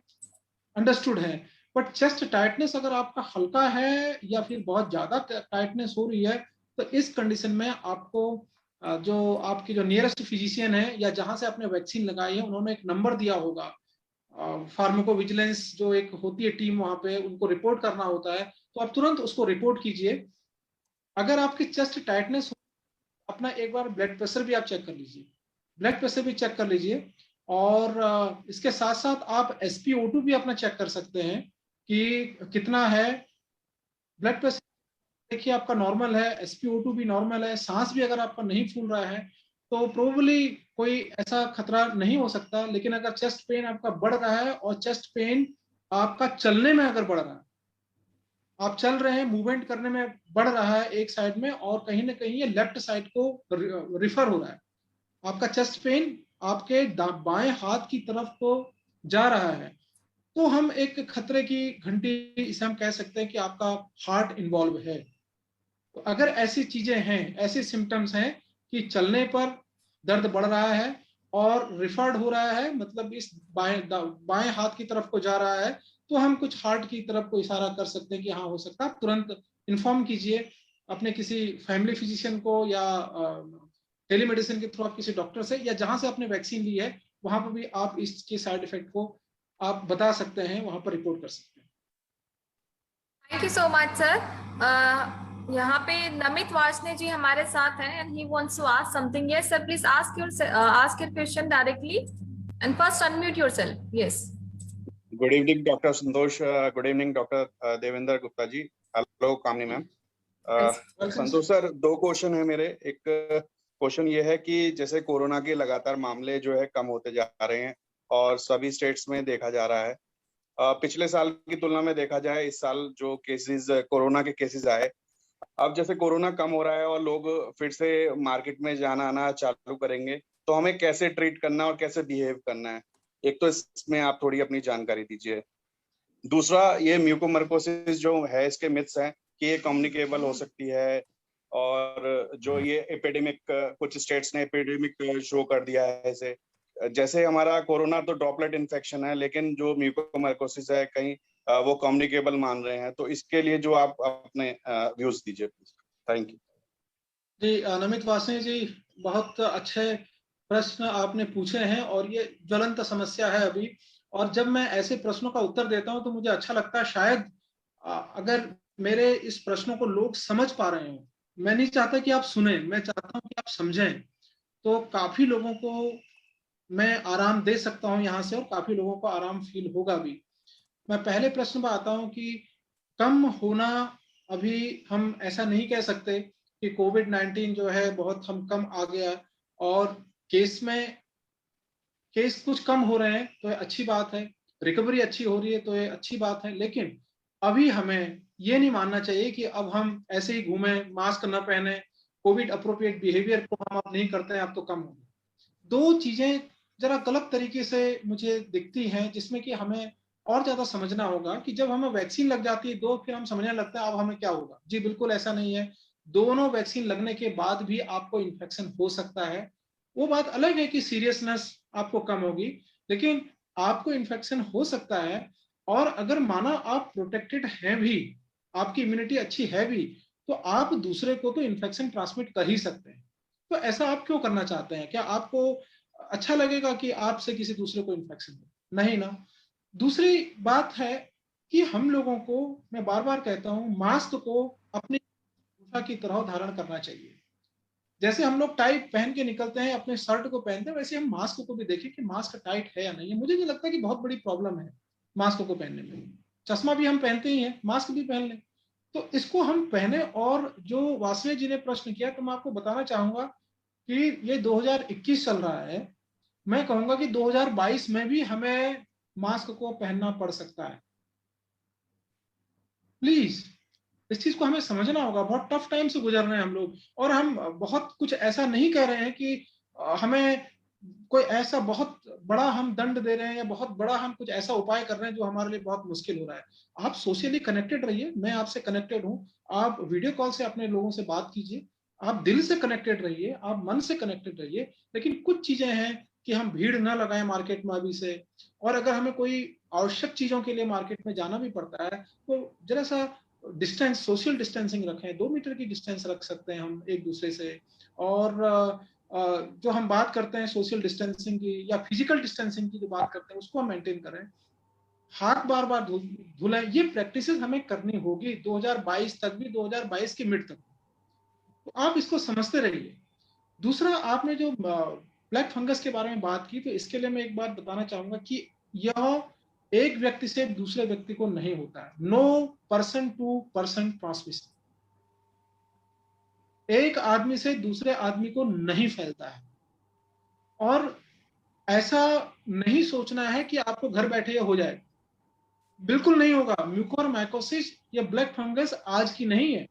अंडरस्टूड है। बट चेस्ट टाइटनेस अगर आपका हल्का है या फिर बहुत ज्यादा टाइटनेस हो रही है, तो इस कंडीशन में आपको जो आपके जो नियरेस्ट फिजिशियन है या जहां से आपने वैक्सीन लगाई है, उन्होंने एक नंबर दिया होगा, फार्माको विजिलेंस जो एक होती है टीम वहां पे, उनको रिपोर्ट करना होता है, तो आप तुरंत उसको रिपोर्ट कीजिए। अगर आपकी चेस्ट टाइटनेस, अपना एक बार ब्लड प्रेशर भी आप चेक कर लीजिए, ब्लड प्रेशर भी चेक कर लीजिए। और इसके साथ साथ आप SpO2 भी अपना चेक कर सकते हैं कि कितना है। ब्लड प्रेशर देखिए आपका नॉर्मल है, SpO2 भी नॉर्मल है, सांस भी अगर आपका नहीं फूल रहा है, तो प्रोबेबली कोई ऐसा खतरा नहीं हो सकता। लेकिन अगर चेस्ट पेन आपका बढ़ रहा है और चेस्ट पेन आपका चलने में अगर बढ़ रहा है, आप चल रहे हैं, मूवमेंट करने में बढ़ रहा है एक साइड में, और कहीं ना कहीं ये लेफ्ट साइड को रिफर हो रहा है, आपका चेस्ट पेन आपके बाएं हाथ की तरफ को जा रहा है, तो हम एक खतरे की घंटी इसे हम कह सकते हैं कि आपका हार्ट इन्वॉल्व है। तो अगर ऐसी चीजें हैं, ऐसे सिम्टम्स हैं कि चलने पर दर्द बढ़ रहा है और रिफर्ड हो रहा है, मतलब इस बाएं हाथ की तरफ को जा रहा है, तो हम कुछ हार्ट की तरफ को इशारा कर सकते हैं कि हाँ हो सकता है। तुरंत इन्फॉर्म कीजिए अपने किसी फैमिली फिजिशियन को, या टेलीमेडिसिन के थ्रू आप किसी डॉक्टर से, या जहां से आपने वैक्सीन ली है वहां पर भी आप इसके साइड इफेक्ट को आप बता सकते हैं, वहां पर रिपोर्ट कर सकते हैं। Thank you so much sir. यहाँ पे नमित वार्ष्णेय जी हमारे साथ हैं and he wants to ask something. Yes sir, please ask your question directly and first unmute yourself. Yes. Good evening doctor Santosh, good evening doctor Devendra Gupta ji, hello Kamini ma'am. Santosh sir, दो question है मेरे। एक question ये है कि जैसे कोरोना के लगातार मामले जो है कम होते जा रहे हैं और सभी स्टेट्स में देखा जा रहा है, पिछले साल की तुलना में देखा जाए इस साल जो केसेस कोरोना के केसेस आए, अब जैसे कोरोना कम हो रहा है और लोग फिर से मार्केट में जाना आना चालू करेंगे, तो हमें कैसे ट्रीट करना और कैसे बिहेव करना है, एक तो इसमें आप थोड़ी अपनी जानकारी दीजिए। दूसरा, ये म्यूकोमर्कोसिस जो है इसके मिथ्स हैं कि ये कम्युनिकेबल हो सकती है, और जो ये एपिडेमिक, कुछ स्टेट्स ने एपिडेमिक शो कर दिया है इसे, जैसे हमारा कोरोना तो ड्रॉपलेट इन्फेक्शन है, लेकिन जो म्यूकोमर्कोसिस है कहीं वो कम्युनिकेबल मान रहे हैं, तो इसके लिए जो आप अपने व्यूज दीजिए प्लीज। थैंक यू जी। नमित वासनी जी, बहुत अच्छे प्रश्न आपने पूछे हैं और ये ज्वलंत समस्या है अभी। और जब मैं ऐसे प्रश्नों का उत्तर देता हूं तो मुझे अच्छा लगता है, शायद अगर मेरे इस प्रश्नों को लोग समझ पा रहे हो। मैं नहीं चाहता कि आप सुने, मैं चाहता हूं कि आप समझें, तो काफी लोगों को मैं आराम दे सकता हूं यहाँ से और काफी लोगों को आराम फील होगा भी। मैं पहले प्रश्न पर आता हूं कि कम होना, अभी हम ऐसा नहीं कह सकते कि कोविड-19 जो है बहुत हम कम आ गया और केस कुछ कम हो रहे हैं तो ये अच्छी बात है, रिकवरी अच्छी हो रही है तो ये अच्छी बात है। लेकिन अभी हमें ये नहीं मानना चाहिए कि अब हम ऐसे ही घूमें, मास्क न पहने, कोविड अप्रोप्रिएट बिहेवियर को हम अब नहीं करते हैं, अब तो कम हो गया। दो चीजें जरा गलत तरीके से मुझे दिखती हैं, जिसमें कि हमें और ज्यादा समझना होगा कि जब हमें वैक्सीन लग जाती है दो, फिर हम समझने लगता है अब हमें क्या होगा। जी बिल्कुल ऐसा नहीं है। दोनों वैक्सीन लगने के बाद भी आपको इन्फेक्शन हो सकता है। वो बात अलग है कि सीरियसनेस आपको कम होगी, लेकिन आपको इन्फेक्शन हो सकता है। और अगर माना आप प्रोटेक्टेड हैं भी, आपकी इम्यूनिटी अच्छी है भी, तो आप दूसरे को तो इन्फेक्शन ट्रांसमिट कर ही सकते हैं। तो ऐसा आप क्यों करना चाहते हैं? क्या आपको अच्छा लगेगा कि आपसे किसी दूसरे को इन्फेक्शन हो? नहीं ना। दूसरी बात है कि हम लोगों को, मैं बार बार कहता हूं, मास्क को अपनी भूषा की तरह धारण करना चाहिए। जैसे हम लोग टाई पहन के निकलते हैं, अपने शर्ट को पहनते हैं, वैसे हम मास्क को भी देखें कि मास्क टाइट है या नहीं है। मुझे नहीं लगता कि बहुत बड़ी प्रॉब्लम है मास्क को पहनने में। चश्मा भी हम पहनते ही हैं, मास्क भी पहन लें, तो इसको हम पहने। और जो वासवे जी ने प्रश्न किया, तो मैं आपको बताना चाहूंगा कि ये 2021 चल रहा है, मैं कहूंगा कि 2022 में भी हमें मास्क को पहनना पड़ सकता है। प्लीज इस चीज को हमें समझना होगा। बहुत टफ टाइम से गुजर रहे हैं हम लोग, और हम बहुत कुछ ऐसा नहीं कह रहे हैं कि हमें कोई ऐसा बहुत बड़ा हम दंड दे रहे हैं या बहुत बड़ा हम कुछ ऐसा उपाय कर रहे हैं जो हमारे लिए बहुत मुश्किल हो रहा है। आप सोशली कनेक्टेड रहिए, मैं आपसे कनेक्टेड हूं। आप वीडियो कॉल से अपने लोगों से बात कीजिए, आप दिल से कनेक्टेड रहिए, आप मन से कनेक्टेड रहिए। लेकिन कुछ चीजें हैं कि हम भीड़ न लगाएं मार्केट में अभी से, और अगर हमें कोई आवश्यक चीजों के लिए मार्केट में जाना भी पड़ता है तो जरा सा डिस्टेंस, सोशल डिस्टेंसिंग रखें, 2 मीटर की डिस्टेंस रख सकते हैं हम एक दूसरे से। और जो हम बात करते हैं सोशल डिस्टेंसिंग की या फिजिकल डिस्टेंसिंग की जो बात करते हैं उसको हम मेंटेन करें। हाथ बार बार धुलें, ये प्रैक्टिसेस हमें करनी होगी 2022 तक भी, 2022 की मिड तक, तो आप इसको समझते रहिए। दूसरा, आपने जो ब्लैक फंगस के बारे में बात की, तो इसके लिए मैं एक बात बताना चाहूंगा कि यह एक व्यक्ति से दूसरे व्यक्ति को नहीं होता है, no person to person transmission, एक आदमी से दूसरे आदमी को नहीं फैलता है। और ऐसा नहीं सोचना है कि आपको घर बैठे हो जाएगा, बिल्कुल नहीं होगा। म्यूकोरमाइकोसिस या ब्लैक फंगस आज की नहीं है,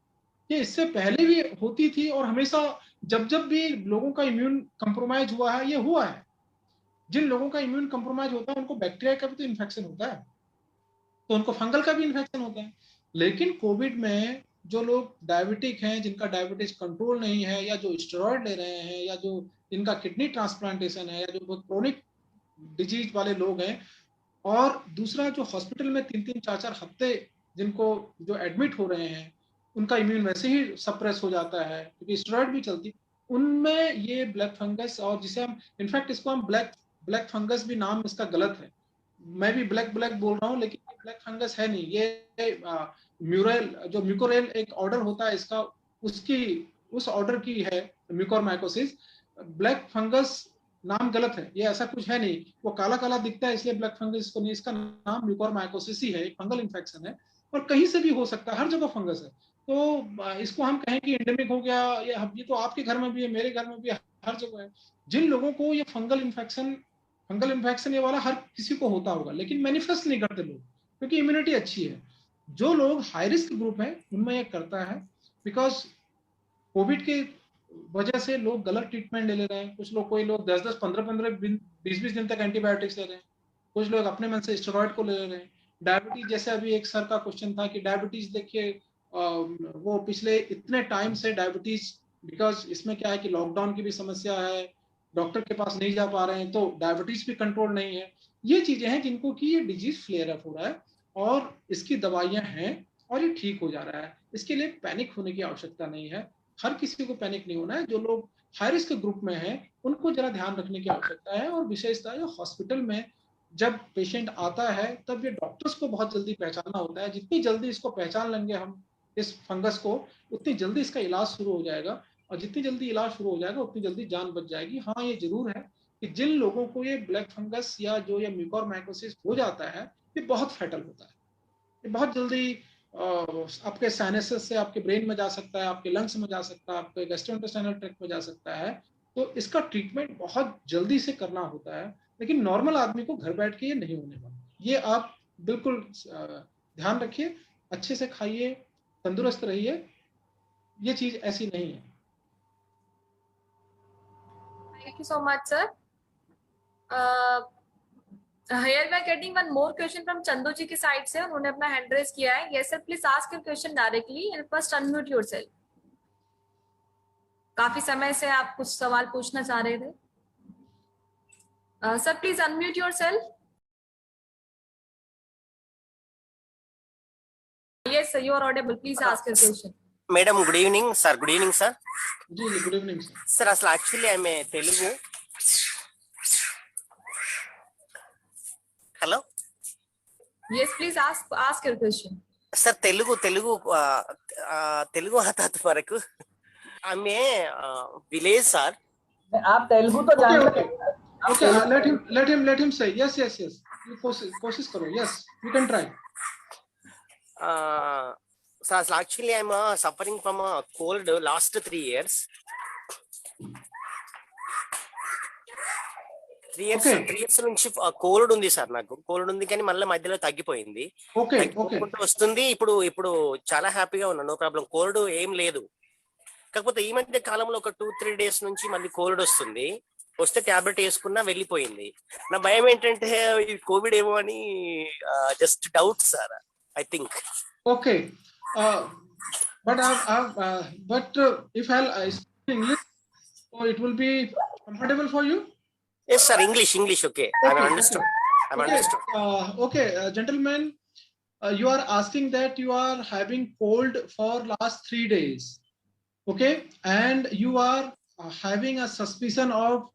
ये इससे पहले भी होती थी, और हमेशा जब जब भी लोगों का इम्यून कंप्रोमाइज हुआ है, ये हुआ है। जिन लोगों का इम्यून कंप्रोमाइज होता है उनको बैक्टीरिया का भी तो इन्फेक्शन होता है, तो उनको फंगल का भी इन्फेक्शन होता है। लेकिन कोविड में जो लोग डायबिटिक हैं, जिनका डायबिटीज कंट्रोल नहीं है, या जो स्टेरॉइड ले रहे हैं, या जो जिनका किडनी ट्रांसप्लांटेशन है, या जो बहुत क्रोनिक डिजीज वाले लोग हैं, और दूसरा जो हॉस्पिटल में 3-3, 4-4 हफ्ते जिनको जो एडमिट हो रहे हैं, उनका इम्यून वैसे ही सप्रेस हो जाता है क्योंकि स्टेरॉइड भी चलती, उनमें ये ब्लैक फंगस, और जिसे हम इनफैक्ट इसको हम ब्लैक फंगस भी नाम इसका गलत है, मैं भी ब्लैक बोल रहा हूँ, लेकिन ये ब्लैक फंगस है नहीं, ये म्यूरेल, जो म्यूकोरेल एक ऑर्डर होता है इसका, उस ऑर्डर की है म्यूकोरमाइकोसिस। ब्लैक फंगस नाम गलत है, ये ऐसा कुछ है नहीं, वो काला काला दिखता है इसलिए ब्लैक फंगस इसको नहीं, इसका नाम म्यूकोरमाइकोसिस ही है, एक फंगल इन्फेक्शन है, और कहीं से भी हो सकता है, हर जगह फंगस है। तो इसको हम कहें कि एंडेमिक हो गया, ये तो आपके घर में भी है, मेरे घर में भी है, हर जगह है। जिन लोगों को ये फंगल इन्फेक्शन ये वाला हर किसी को होता होगा, लेकिन मैनिफेस्ट नहीं करते लोग क्योंकि इम्यूनिटी अच्छी है। जो लोग हाई रिस्क ग्रुप है उनमें ये करता है, बिकॉज कोविड के वजह से लोग गलत ट्रीटमेंट ले रहे हैं। कुछ लोग, कोई लोग 10-10, 15-15, 20-20 दिन तक एंटीबायोटिक्स ले रहे हैं, कुछ लोग अपने मन से स्टेरॉइड को ले रहे हैं। डायबिटीज, जैसे अभी एक सर का क्वेश्चन था कि डायबिटीज देखिए, वो पिछले इतने टाइम से डायबिटीज, बिकॉज इसमें क्या है कि लॉकडाउन की भी समस्या है, डॉक्टर के पास नहीं जा पा रहे हैं, तो डायबिटीज भी कंट्रोल नहीं है। ये चीजें हैं जिनको कि ये डिजीज फ्लेयर अप हो रहा है, और इसकी दवाइयां हैं, और ये ठीक हो जा रहा है। इसके लिए पैनिक होने की आवश्यकता नहीं है, हर किसी को पैनिक नहीं होना है। जो लोग हाई रिस्क ग्रुप में हैं उनको जरा ध्यान रखने की आवश्यकता है, और विशेषतः जो हॉस्पिटल में जब पेशेंट आता है तब ये डॉक्टर्स को बहुत जल्दी पहचानना होता है। जितनी जल्दी इसको पहचान लेंगे हम, इस फंगस को, उतनी जल्दी इसका इलाज शुरू हो जाएगा, और जितनी जल्दी इलाज शुरू हो जाएगा उतनी जल्दी जान बच जाएगी। हाँ, ये जरूर है कि जिन लोगों को ये ब्लैक फंगस या जो ये म्यूकोरमाइकोसिस हो जाता है, ये बहुत फैटल होता है, ये बहुत जल्दी आपके साइनसेस से आपके ब्रेन में जा सकता है, आपके लंग्स में जा सकता है, आपके गैस्ट्रोइंटेस्टाइनल ट्रैक्ट में जा सकता है। तो इसका ट्रीटमेंट बहुत जल्दी से करना होता है, लेकिन नॉर्मल आदमी को घर बैठ के ये नहीं होने वाला। ये आप बिल्कुल ध्यान रखिए, अच्छे से खाइए, तंदुरुस्त रहिए, ये चीज ऐसी नहीं है। Thank you so much sir. Here we are getting one more question from Chandu ji की साइड से, उन्होंने अपना हैंड रेज किया है। Yes sir, please ask your question directly and first unmute yourself. काफी समय से आप कुछ सवाल पूछना चाह रहे थे। Sir, please unmute yourself. Yes sir, you are audible. Please ask your question. Madam, good evening, sir. Good evening, sir. Good evening, sir. Sir, actually, I'm a Telugu. Hello. Yes, please ask your question. Sir, Telugu आता है तुम्हारे I'm a village, sir. आप तेलुगु तो जानते हैं। Okay, let him say. Yes. You कोशिश करो. Yes, you can try. So actually, I'm suffering from a cold last 3 years. 3 years నుంచి కోల్డ్ ఉంది సార్, నాకు కోల్డ్ ఉంది కానీ మళ్ళీ మధ్యలో తగ్గిపోయింది. వస్తుంది ఇప్పుడు చాలా హ్యాపీగా ఉన్నా, నో ప్రాబ్లం, కోల్డ్ ఏం లేదు. కాకపోతే ఈ మధ్య కాలంలో ఒక 2-3 డేస్ నుంచి మళ్ళీ కోల్డ్ వస్తుంది, వస్తే టాబ్లెట్ వేసుకున్నా వెళ్ళిపోయింది. నా భయం ఏంటంటే ఈ కోవిడ్ ఏమో అని just doubt sir, I think. Okay, but if I'll speak English, so it will be comfortable for you. Yes, sir. English. Okay. Okay, I understood. okay. I've understood. Okay, gentlemen, you are asking that you are having cold for last 3 days. Okay, and you are having a suspicion of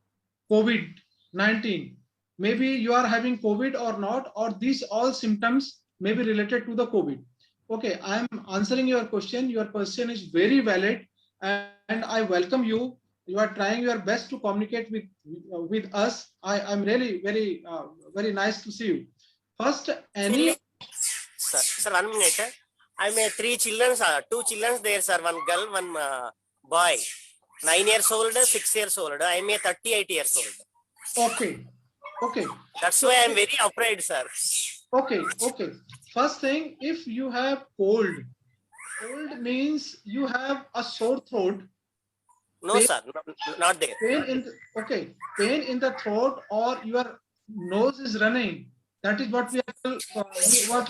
COVID-19. Maybe you are having COVID or not, or these all symptoms may be related to the COVID. Okay, I am answering your question. Your question is very valid, and I welcome you. You are trying your best to communicate with us. I'm really very nice to see you. First, any Sir, 1 minute. I may 3 children, 2 children there, sir. 1 girl, 1 boy. 9 years old, 6 years old. I am 38 years old. Okay. That's why I'm very afraid, sir. Okay. First thing, if you have cold means you have a sore throat. No, pain, sir, not there. Pain in the throat, or your nose is running. That is what we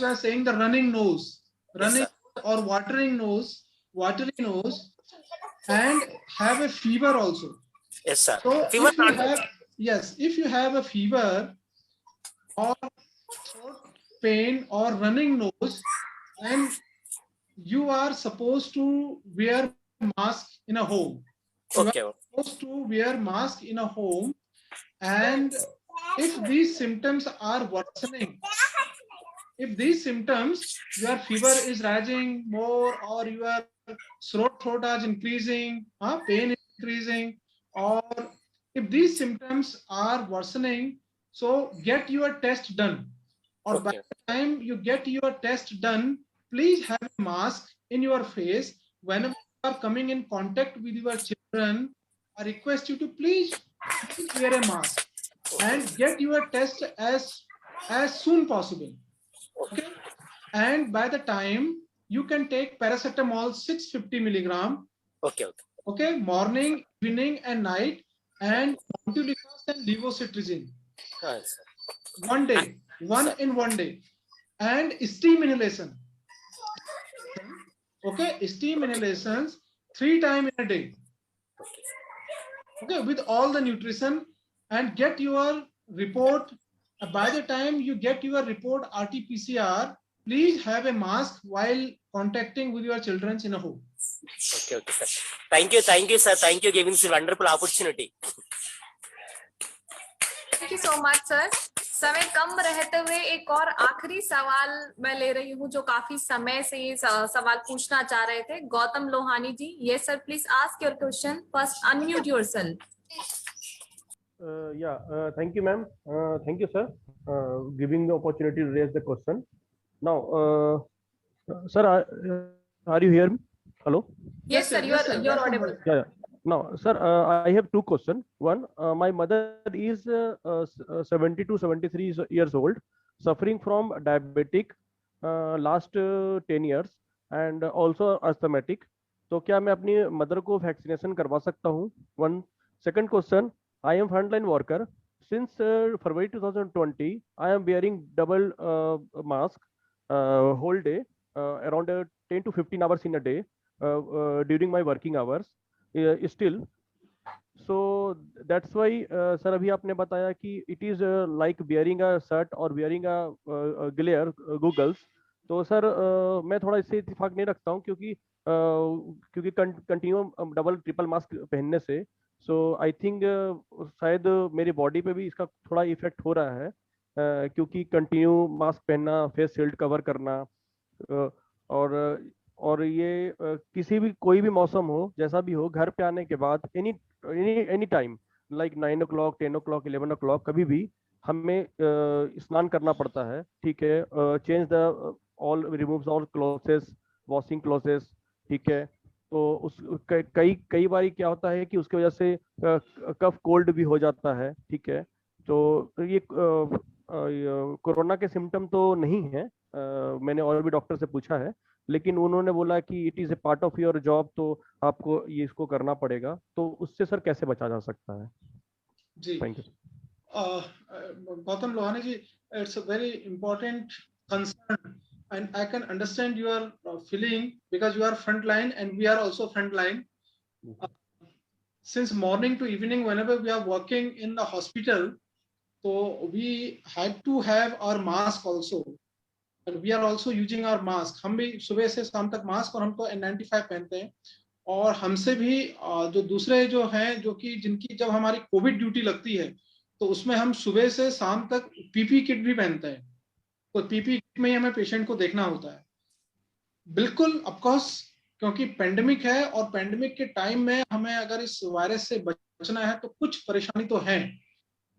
are saying, the running nose, running yes, or watery nose, and have a fever also. Yes, sir. So fever if you have a fever or throat pain or running nose, then you are supposed to wear mask in a home. Okay. You are supposed to wear mask in a home, and if these symptoms are worsening, if these symptoms, your fever is rising more, or your throat is increasing, pain is increasing, or if these symptoms are worsening, so get your test done. Or by the time you get your test done, please have a mask in your face. Whenever you are coming in contact with your children, I request you to please wear a mask and get your test as soon possible. Okay, and by the time you can take paracetamol 650 milligram. Okay, morning, evening, and night, and montelukast and levocetirizine. 1 day, in 1 day, and steam inhalation. Okay, steam inhalations 3 times in a day. Okay, with all the nutrition, and get your report. By the time you get your report RT-PCR, please have a mask while contacting with your children in a home. Okay, sir. Thank you, sir. Thank you giving this wonderful opportunity. Thank you so much, sir. समय कम रहते हुए एक और आखिरी सवाल मैं ले रही हूँ, जो काफी समय से ये सवाल पूछना चाह रहे थे, गौतम लोहानी जी. Yes, sir. Please ask your question. First, unmute yourself. Thank you, ma'am. Thank you, sir, giving the opportunity to raise the question. Now, sir, are you hear me? Hello? Yes, sir. You're audible. Yeah. Now, sir, I have 2 questions. One, my mother is 70 to 73 years old, suffering from diabetic last 10 years and also asthmatic. तो क्या मैं अपनी mother को vaccination करवा सकता हूँ? One. Second question, I am frontline worker. Since February 2020, I am wearing double mask whole day, around 10 to 15 hours in a day during my working hours. Still, so that's why, sir, अभी आपने बताया कि it is like wearing a shirt or wearing a glare goggles. तो sir मैं थोड़ा इससे इत्तेफाक नहीं रखता हूँ, क्योंकि कंटिन्यू डबल ट्रिपल मास्क पहनने से आई थिंक शायद मेरी बॉडी पे भी इसका थोड़ा इफेक्ट हो रहा है, क्योंकि कंटिन्यू मास्क पहनना, फेस शील्ड कवर करना, और ये किसी भी कोई भी मौसम हो, जैसा भी हो, घर पे आने के बाद any time like 9 o'clock, 10 o'clock, 11 o'clock कभी भी हमें स्नान करना पड़ता है. ठीक है, change the all, removes all clothes, washing clothes. ठीक है, तो उस कई बारी क्या होता है कि उसकी वजह से कफ कोल्ड भी हो जाता है. ठीक है, तो ये कोरोना के सिम्टम तो नहीं है, मैंने और भी डॉक्टर से पूछा है, लेकिन उन्होंने बोला कि it is a part of your job, तो आपको ये इसको करना पड़ेगा. तो उससे सर कैसे बचा जा सकता है? जी, thank you. Gautam Lohani ji, it's a very important concern, and I can understand your feeling, because you are frontline and we are also frontline. since morning to evening, whenever we are working in the hospital, so we had to have our mask also, and we are also using our mask. हम भी सुबह से शाम तक mask और हम तो N95 पहनते हैं, और हमसे भी जो दूसरे जो हैं, जो कि जिनकी जब हमारी कोविड ड्यूटी लगती है तो उसमें हम सुबह से शाम तक पीपी किट भी पहनते हैं, तो पीपी किट में ही हमें पेशेंट को देखना होता है। बिल्कुल ऑफ कोर्स, क्योंकि पेंडेमिक है और पेंडेमिक के टाइम में हमें अगर इस वायरस से बचना है तो कुछ परेशानी तो है।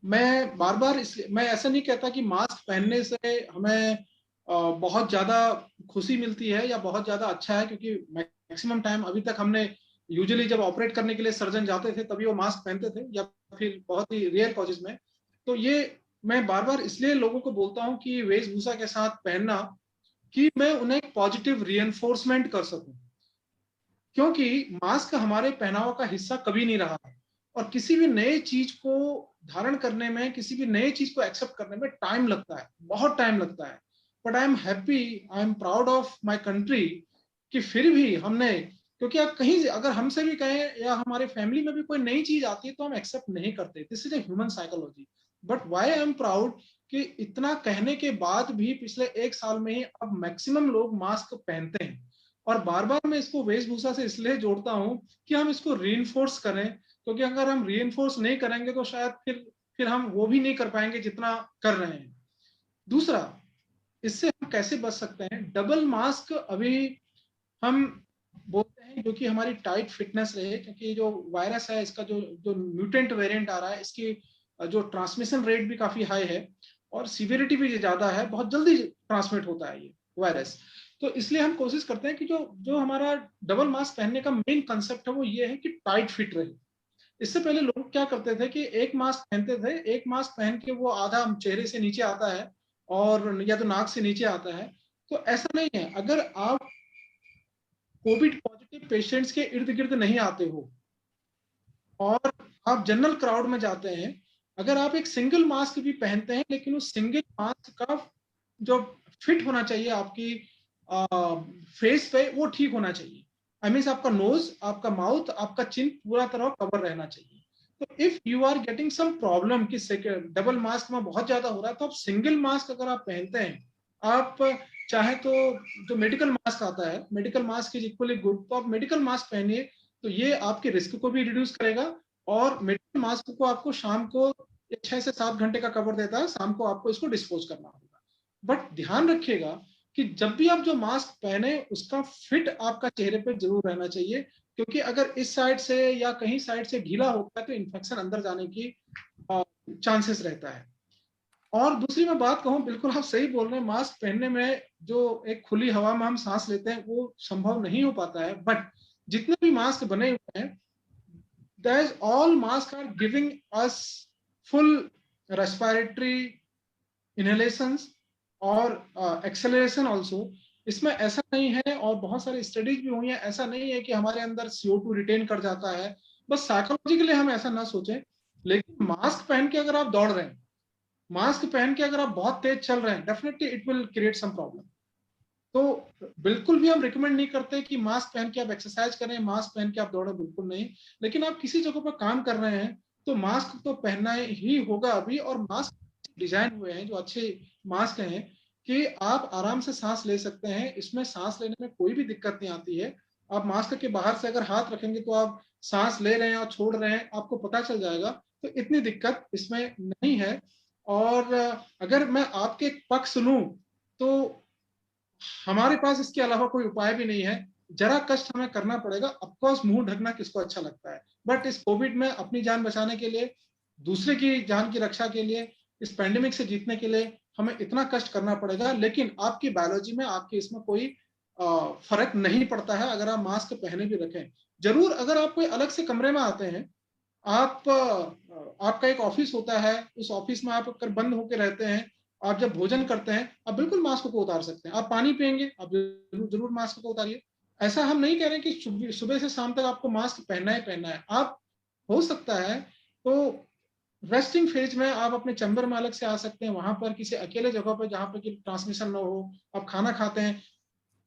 मैं बार बार इसलिए मैं ऐसा नहीं कहता कि मास्क पहनने से हमें बहुत ज्यादा खुशी मिलती है या बहुत ज्यादा अच्छा है, क्योंकि मैक्सिमम टाइम अभी तक हमने यूजुअली जब ऑपरेट करने के लिए सर्जन जाते थे तभी वो मास्क पहनते थे, या फिर बहुत ही रेयर केसेस में। तो ये मैं बार बार इसलिए लोगों को बोलता हूँ कि वेशभूषा के साथ पहनना, कि मैं उन्हें एक पॉजिटिव रिइंफोर्समेंट कर सकूं, क्योंकि मास्क हमारे पहनावा का हिस्सा कभी नहीं रहा है, और किसी भी नए चीज को धारण करने में, किसी भी नए चीज को एक्सेप्ट करने में टाइम लगता है, बहुत टाइम लगता है। But I am happy, I am proud of my country कि फिर भी हमने, क्योंकि आप कहीं अगर हमसे भी कहें या हमारे फैमिली में भी कोई नई चीज आती है तो हम एक्सेप्ट नहीं करते, this is a human psychology. But why I am proud कि इतना कहने के बाद भी पिछले 1 साल में ही अब मैक्सिमम लोग मास्क पहनते हैं। और बार बार मैं इसको वेशभूषा से इसलिए जोड़ता हूं कि हम इसको रीइंफोर्स करें, क्योंकि अगर हम रीइंफोर्स नहीं करेंगे तो शायद फिर हम वो भी नहीं कर पाएंगे जितना कर रहे हैं। दूसरा, इससे हम कैसे बच सकते हैं? डबल मास्क अभी हम बोलते हैं जो कि हमारी टाइट फिटनेस रहे, क्योंकि जो वायरस है इसका जो म्यूटेंट वेरिएंट आ रहा है, इसकी जो ट्रांसमिशन रेट भी काफी हाई है और सीवियरिटी भी ज्यादा है, बहुत जल्दी ट्रांसमिट होता है ये वायरस। तो इसलिए हम कोशिश करते हैं कि जो हमारा डबल मास्क पहनने का मेन कंसेप्ट है वो ये है कि टाइट फिट रहे। इससे पहले लोग क्या करते थे कि एक मास्क पहनते थे, एक मास्क पहन के वो आधा चेहरे से नीचे आता है और या तो नाक से नीचे आता है। तो ऐसा नहीं है, अगर आप कोविड पॉजिटिव पेशेंट्स के इर्द गिर्द नहीं आते हो और आप जनरल क्राउड में जाते हैं, अगर आप एक सिंगल मास्क भी पहनते हैं, लेकिन उस सिंगल मास्क का जो फिट होना चाहिए आपकी फेस पे, वो ठीक होना चाहिए। आई मीन आपका नोज, आपका माउथ, आपका चिन पूरा तरह कवर रहना चाहिए। तो if you are getting some problem कि डबल मास्क में बहुत ज्यादा हो रहा है, तो आप सिंगल मास्क अगर आप पहनते हैं, आप चाहे तो जो मेडिकल मास्क आता है, medical mask is equally good, तो आप मेडिकल मास्क पहनिए, तो ये आपके रिस्क को भी रिड्यूस करेगा। और मेडिकल मास्क को आपको शाम को 6 से 7 घंटे का कवर देता है, शाम को आपको इसको डिस्पोज करना होगा। बट ध्यान रखिएगा कि जब भी आप जो मास्क पहने उसका फिट आपका चेहरे पे जरूर रहना चाहिए, क्योंकि अगर इस साइड से या कहीं साइड से ढीला होता है तो इन्फेक्शन अंदर जाने की चांसेस रहता है। और दूसरी मैं बात कहूं, बिल्कुल आप सही बोल रहे हैं, मास्क पहनने में जो एक खुली हवा में हम सांस लेते हैं वो संभव नहीं हो पाता है। बट जितने भी मास्क बने हुए हैं, that all mask are giving us full respiratory inhalations और एक्सेलरेशन ऑल्सो। इसमें ऐसा नहीं है, और बहुत सारी स्टडीज भी हुई हैं, ऐसा नहीं है कि हमारे अंदर CO2 रिटेन कर जाता है। बस साइकोलॉजिकली हम ऐसा ना सोचें। लेकिन मास्क पहन के अगर आप दौड़ रहे हैं, मास्क पहन के अगर आप बहुत तेज चल रहे हैं, definitely it will create some problem. तो बिल्कुल भी हम रिकमेंड नहीं करते कि मास्क पहन के आप एक्सरसाइज करें, मास्क पहन के आप दौड़ें, बिल्कुल नहीं। लेकिन आप किसी जगह पर काम कर रहे हैं तो मास्क तो पहनना ही होगा अभी। और मास्क डिजाइन हुए हैं जो अच्छे मास्क हैं कि आप आराम से सांस ले सकते हैं, इसमें सांस लेने में कोई भी दिक्कत नहीं आती है। आप मास्क के बाहर से अगर हाथ रखेंगे तो आप सांस ले रहे हैं और छोड़ रहे हैं, आपको पता चल जाएगा। तो इतनी दिक्कत इसमें नहीं है। और अगर मैं आपके पक्ष लूं तो हमारे पास इसके अलावा कोई उपाय भी नहीं है। जरा कष्ट हमें करना पड़ेगा। ऑफकोर्स मुंह ढकना किसको अच्छा लगता है, बट इस कोविड में अपनी जान बचाने के लिए, दूसरे की जान की रक्षा के लिए, इस पैंडेमिक से जीतने के लिए हमें इतना कष्ट करना पड़ेगा। लेकिन आपकी बायोलॉजी में, आपके इसमें कोई फर्क नहीं पड़ता है अगर आप मास्क पहने भी रखें। जरूर अगर आप कोई अलग से कमरे में आते हैं, आपका एक ऑफिस होता है, उस ऑफिस में आप अगर बंद होकर रहते हैं, आप जब भोजन करते हैं, आप बिल्कुल मास्क को उतार सकते हैं। आप पानी पिएंगे, आप जरूर मास्क को उतारिए। ऐसा हम नहीं कह रहे कि सुबह से शाम तक आपको मास्क पहनना ही पहनना है। आप हो सकता है तो रेस्टिंग फेज में आप अपने चैम्बर में अलग से आ सकते हैं, वहां पर किसी अकेले जगह पर जहां पर ट्रांसमिशन ना हो। आप खाना खाते हैं,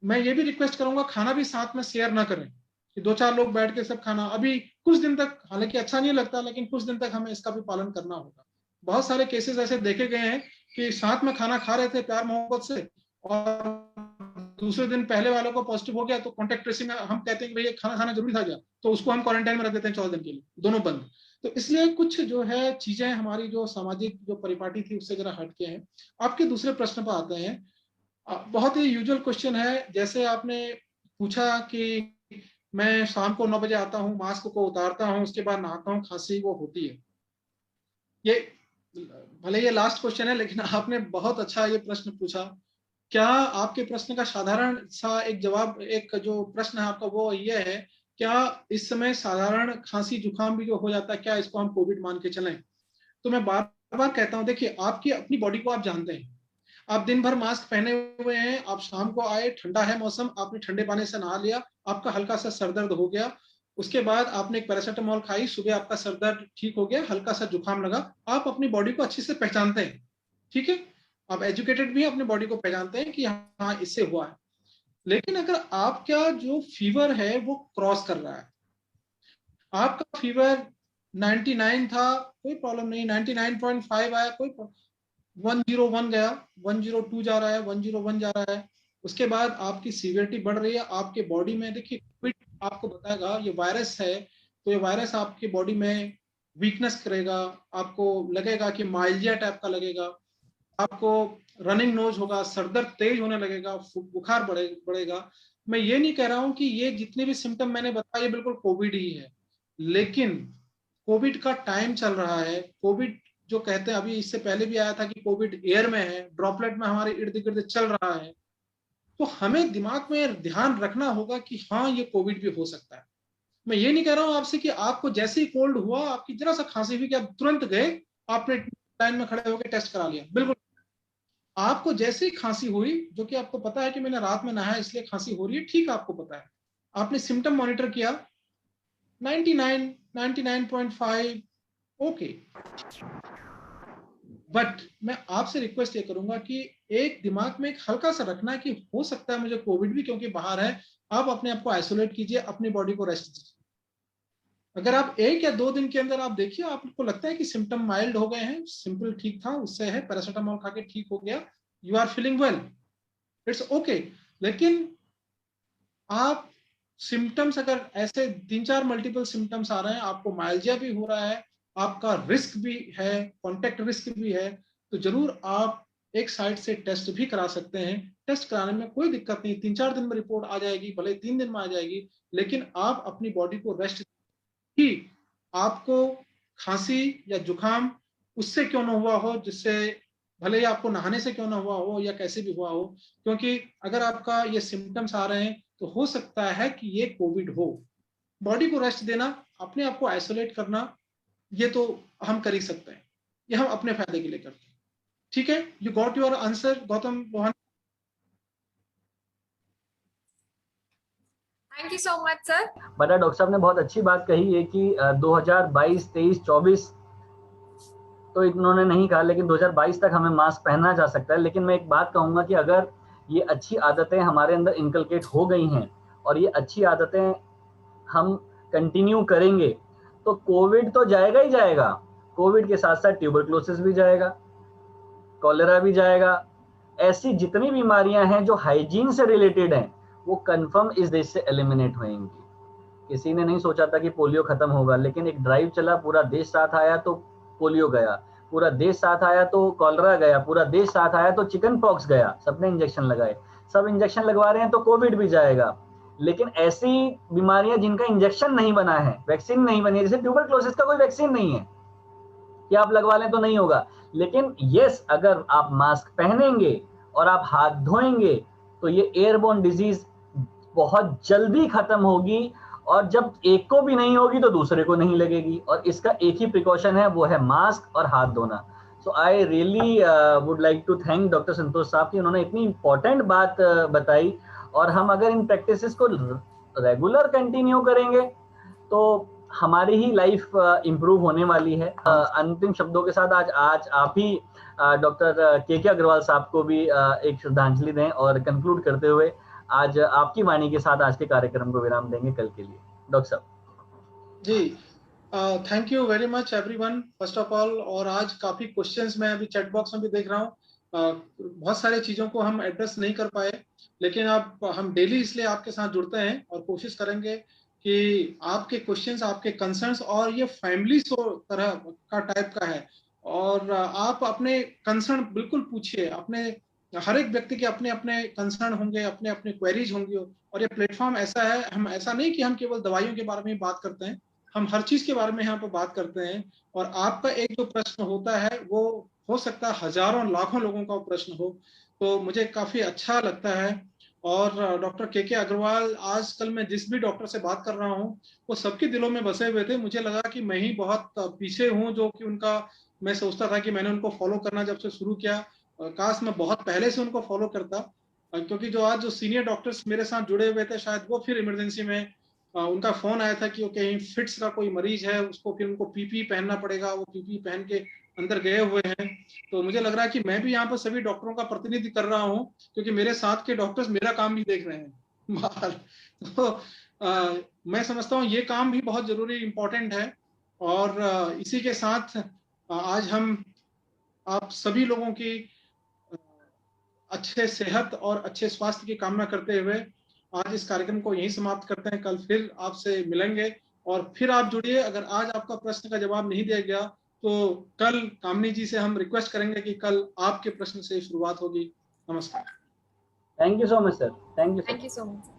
मैं ये भी रिक्वेस्ट करूंगा खाना भी साथ में शेयर ना करें, कि 2-4 लोग बैठ के सब खाना, अभी कुछ दिन तक, हालांकि अच्छा नहीं लगता, लेकिन कुछ दिन तक हमें इसका भी पालन करना होगा। बहुत सारे केसेस ऐसे देखे गए हैं कि साथ में खाना खा रहे थे प्यार मोहब्बत से, और दूसरे दिन पहले वालों को पॉजिटिव हो गया, तो कॉन्टेक्ट ट्रेसिंग में हम कहते हैं कि भैया खाना खाना जरूरी था क्या, तो उसको हम क्वारंटाइन में रख देते हैं 14 दिन के लिए, दोनों बंद। तो इसलिए कुछ जो है चीजें हमारी जो सामाजिक जो परिपाटी थी उससे जरा हटके हैं। आपके दूसरे प्रश्न पर आते हैं। बहुत ही यूजुअल क्वेश्चन है, जैसे आपने पूछा कि मैं शाम को 9 बजे आता हूँ, मास्क को उतारता हूँ, उसके बाद नहाता हूँ, खांसी वो होती है। ये भले ये लास्ट क्वेश्चन है, लेकिन आपने बहुत अच्छा ये प्रश्न पूछा। क्या आपके प्रश्न का साधारण सा एक जवाब, एक जो प्रश्न है आपका वो ये है, क्या इस समय साधारण खांसी जुकाम भी जो हो जाता है, क्या इसको हम कोविड मान के चलें? तो मैं बार बार कहता हूं, देखिए आपकी अपनी बॉडी को आप जानते हैं। आप दिन भर मास्क पहने हुए हैं, आप शाम को आए, ठंडा है मौसम, आपने ठंडे पानी से नहा लिया, आपका हल्का सा सर दर्द हो गया, उसके बाद आपने एक पैरासीटामोल खाई, सुबह आपका सर दर्द ठीक हो गया, हल्का सा जुकाम लगा। आप अपनी बॉडी को अच्छे से पहचानते हैं, ठीक है, आप एजुकेटेड भी अपनी बॉडी को पहचानते हैं कि हाँ इससे हुआ है। लेकिन अगर आपका जो फीवर है वो क्रॉस कर रहा है, आपका फीवर 99 था, कोई प्रॉब्लम नहीं, 99.5 आया, कोई 101 गया, 102 जा रहा है, 101 जा रहा है, उसके बाद आपकी सीवियरिटी बढ़ रही है आपके बॉडी में। देखिए कोविड आपको बताएगा ये वायरस है, तो ये वायरस आपके बॉडी में वीकनेस करेगा, आपको लगेगा कि माइल्जिया टाइप का लगेगा, आपको रनिंग नोज होगा, सरदर्द तेज होने लगेगा, बुखार बढ़ेगा। मैं ये नहीं कह रहा हूं कि ये जितने भी सिम्टम मैंने बताए ये बिल्कुल कोविड ही है, लेकिन कोविड का टाइम चल रहा है। कोविड जो कहते हैं, अभी इससे पहले भी आया था कि कोविड एयर में है, ड्रॉपलेट में हमारे इर्द गिर्द चल रहा है, तो हमें दिमाग में ध्यान रखना होगा कि हाँ ये कोविड भी हो सकता है। मैं ये नहीं कह रहा हूं आपसे कि आपको जैसे ही कोल्ड हुआ, आपकी जरा सा खांसी हुई कि आप तुरंत गए, आपने लाइन में खड़े होकर टेस्ट करा लिया, बिल्कुल। आपको जैसे ही खांसी हुई, जो कि आपको पता है कि मैंने रात में नहाया इसलिए खांसी हो रही है, ठीक आपको पता है, आपने सिम्टम मॉनिटर किया, 99, 99.5, ओके। बट मैं आपसे रिक्वेस्ट ये करूंगा कि एक दिमाग में एक हल्का सा रखना कि हो सकता है मुझे कोविड भी, क्योंकि बाहर है। आप अपने आप को आइसोलेट कीजिए, अपनी बॉडी को रेस्ट दीजिए। अगर आप 1 या 2 दिन के अंदर आप देखिए, आपको लगता है कि सिम्टम माइल्ड हो गए हैं, सिंपल ठीक था, उससे है पैरासीटामोल खा के ठीक हो गया, you are feeling well, it's okay. लेकिन आप सिम्टम्स अगर ऐसे 3-4 मल्टीपल सिम्टम्स आ रहे हैं, आपको माइल्जिया भी हो रहा है, आपका रिस्क भी है, कॉन्टेक्ट रिस्क भी है, तो जरूर आप एक साइड से टेस्ट भी करा सकते हैं। टेस्ट कराने में कोई दिक्कत नहीं, 3-4 दिन में रिपोर्ट आ जाएगी, भले 3 दिन में आ जाएगी, लेकिन आप अपनी बॉडी को रेस्ट कि आपको खांसी या जुकाम उससे क्यों ना हुआ हो, जिससे भले ही आपको नहाने से क्यों ना हुआ हो या कैसे भी हुआ हो, क्योंकि अगर आपका ये सिम्टम्स आ रहे हैं तो हो सकता है कि ये कोविड हो। बॉडी को रेस्ट देना, अपने आप को आइसोलेट करना, ये तो हम कर ही सकते हैं, ये हम अपने फायदे के लिए करते हैं। ठीक है, you got your answer Gautam Mohan? Thank you so much sir. बता डॉक्टर साहब ने बहुत अच्छी बात कही है कि 2022, 23, 24 तो इन्होंने नहीं कहा, लेकिन 2022 तक हमें मास्क पहनना जा सकता है। लेकिन मैं एक बात कहूंगा कि अगर ये अच्छी आदतें हमारे अंदर इनकलकेट हो गई हैं और ये अच्छी आदतें हम कंटिन्यू करेंगे तो कोविड तो जाएगा ही जाएगा, कोविड के साथ साथ ट्यूबरक्लोसिस भी जाएगा, कॉलेरा भी जाएगा। ऐसी जितनी बीमारियां हैं जो हाइजीन से रिलेटेड हैं वो कंफर्म इस देश से एलिमिनेट होंगी। किसी ने नहीं सोचा था कि पोलियो खत्म होगा, लेकिन एक ड्राइव चला, पूरा देश साथ आया तो पोलियो गया, पूरा देश साथ आया तो कॉलरा गया, पूरा देश साथ आया तो चिकन पॉक्स गया, सबने इंजेक्शन लगाए, सब इंजेक्शन लगवा रहे हैं तो कोविड भी जाएगा। लेकिन ऐसी बीमारियां जिनका इंजेक्शन नहीं बना है, वैक्सीन नहीं बनी है, जैसे ट्यूबरक्लोसिस का कोई वैक्सीन नहीं है कि आप लगवा लें तो नहीं होगा। लेकिन यस, अगर आप मास्क पहनेंगे और आप हाथ धोएंगे तो ये एयरबोर्न डिजीज बहुत जल्दी खत्म होगी, और जब एक को भी नहीं होगी तो दूसरे को नहीं लगेगी। और इसका एक ही प्रिकॉशन है, वो है मास्क और हाथ धोना। So I really would like to thank doctor Santosh साहब कि उन्होंने इतनी इंपॉर्टेंट बात बताई, और हम अगर इन प्रैक्टिसेस को रेगुलर कंटिन्यू करेंगे तो हमारी ही लाइफ इंप्रूव होने वाली है। अंतिम शब्दों के साथ आज आप ही डॉक्टर के अग्रवाल साहब को भी एक श्रद्धांजलि दें और कंक्लूड करते हुए आज आपकी वाणी के साथ आज के कार्यक्रम को विराम देंगे कल के लिए। डॉक्टर साहब। जी, thank you very much everyone first of all. और आज काफी क्वेश्चंस मैं अभी चैट बॉक्स में भी देख रहा हूँ, बहुत सारे चीजों को हम एड्रेस नहीं कर पाए, लेकिन अब हम डेली इसलिए आपके साथ जुड़ते हैं और कोशिश करेंगे कि आपके क्वेश्चंस, आपके कंसर्न्स, और ये फैमिली तरह का टाइप का है, और आप अपने कंसर्न बिल्कुल पूछिए। अपने हर एक व्यक्ति के अपने अपने कंसर्न होंगे, अपने अपने क्वेरीज होंगी, और ये प्लेटफॉर्म ऐसा है, हम ऐसा नहीं कि हम केवल दवाइयों के बारे में बात करते हैं, हम हर चीज के बारे में यहाँ पर बात करते हैं। और आपका एक जो प्रश्न होता है वो हो सकता है हजारों लाखों लोगों का प्रश्न हो, तो मुझे काफी अच्छा लगता है। और डॉक्टर के अग्रवाल, आजकल मैं जिस भी डॉक्टर से बात कर रहा हूँ वो सबके दिलों में बसे हुए थे। मुझे लगा कि मैं ही बहुत पीछे हूँ, जो कि उनका, मैं सोचता था कि मैंने उनको फॉलो करना जब से शुरू किया, काश मैं बहुत पहले से उनको फॉलो करता, क्योंकि जो सीनियर डॉक्टर्स मेरे साथ जुड़े हुए थे, शायद वो फिर इमरजेंसी में उनका फोन आया था कि वो कहीं फिट्स का कोई मरीज है, उसको फिर उनको पीपी पहनना पड़ेगा, वो पीपी पहन के अंदर गए हुए हैं। तो मुझे लग रहा है कि मैं भी यहाँ पर सभी डॉक्टरों का प्रतिनिधि कर रहा हूँ, क्योंकि मेरे साथ के डॉक्टर्स मेरा काम भी देख रहे हैं बाहर। तो मैं समझता हूँ ये काम भी बहुत जरूरी, इंपॉर्टेंट है। और इसी के साथ आज हम आप सभी लोगों की अच्छे सेहत और अच्छे स्वास्थ्य की कामना करते हुए आज इस कार्यक्रम को यहीं समाप्त करते हैं। कल फिर आपसे मिलेंगे और फिर आप जुड़िए। अगर आज आपका प्रश्न का जवाब नहीं दिया गया तो कल कामनी जी से हम रिक्वेस्ट करेंगे कि कल आपके प्रश्न से शुरुआत होगी। नमस्कार। Thank you so much sir. Thank you so much.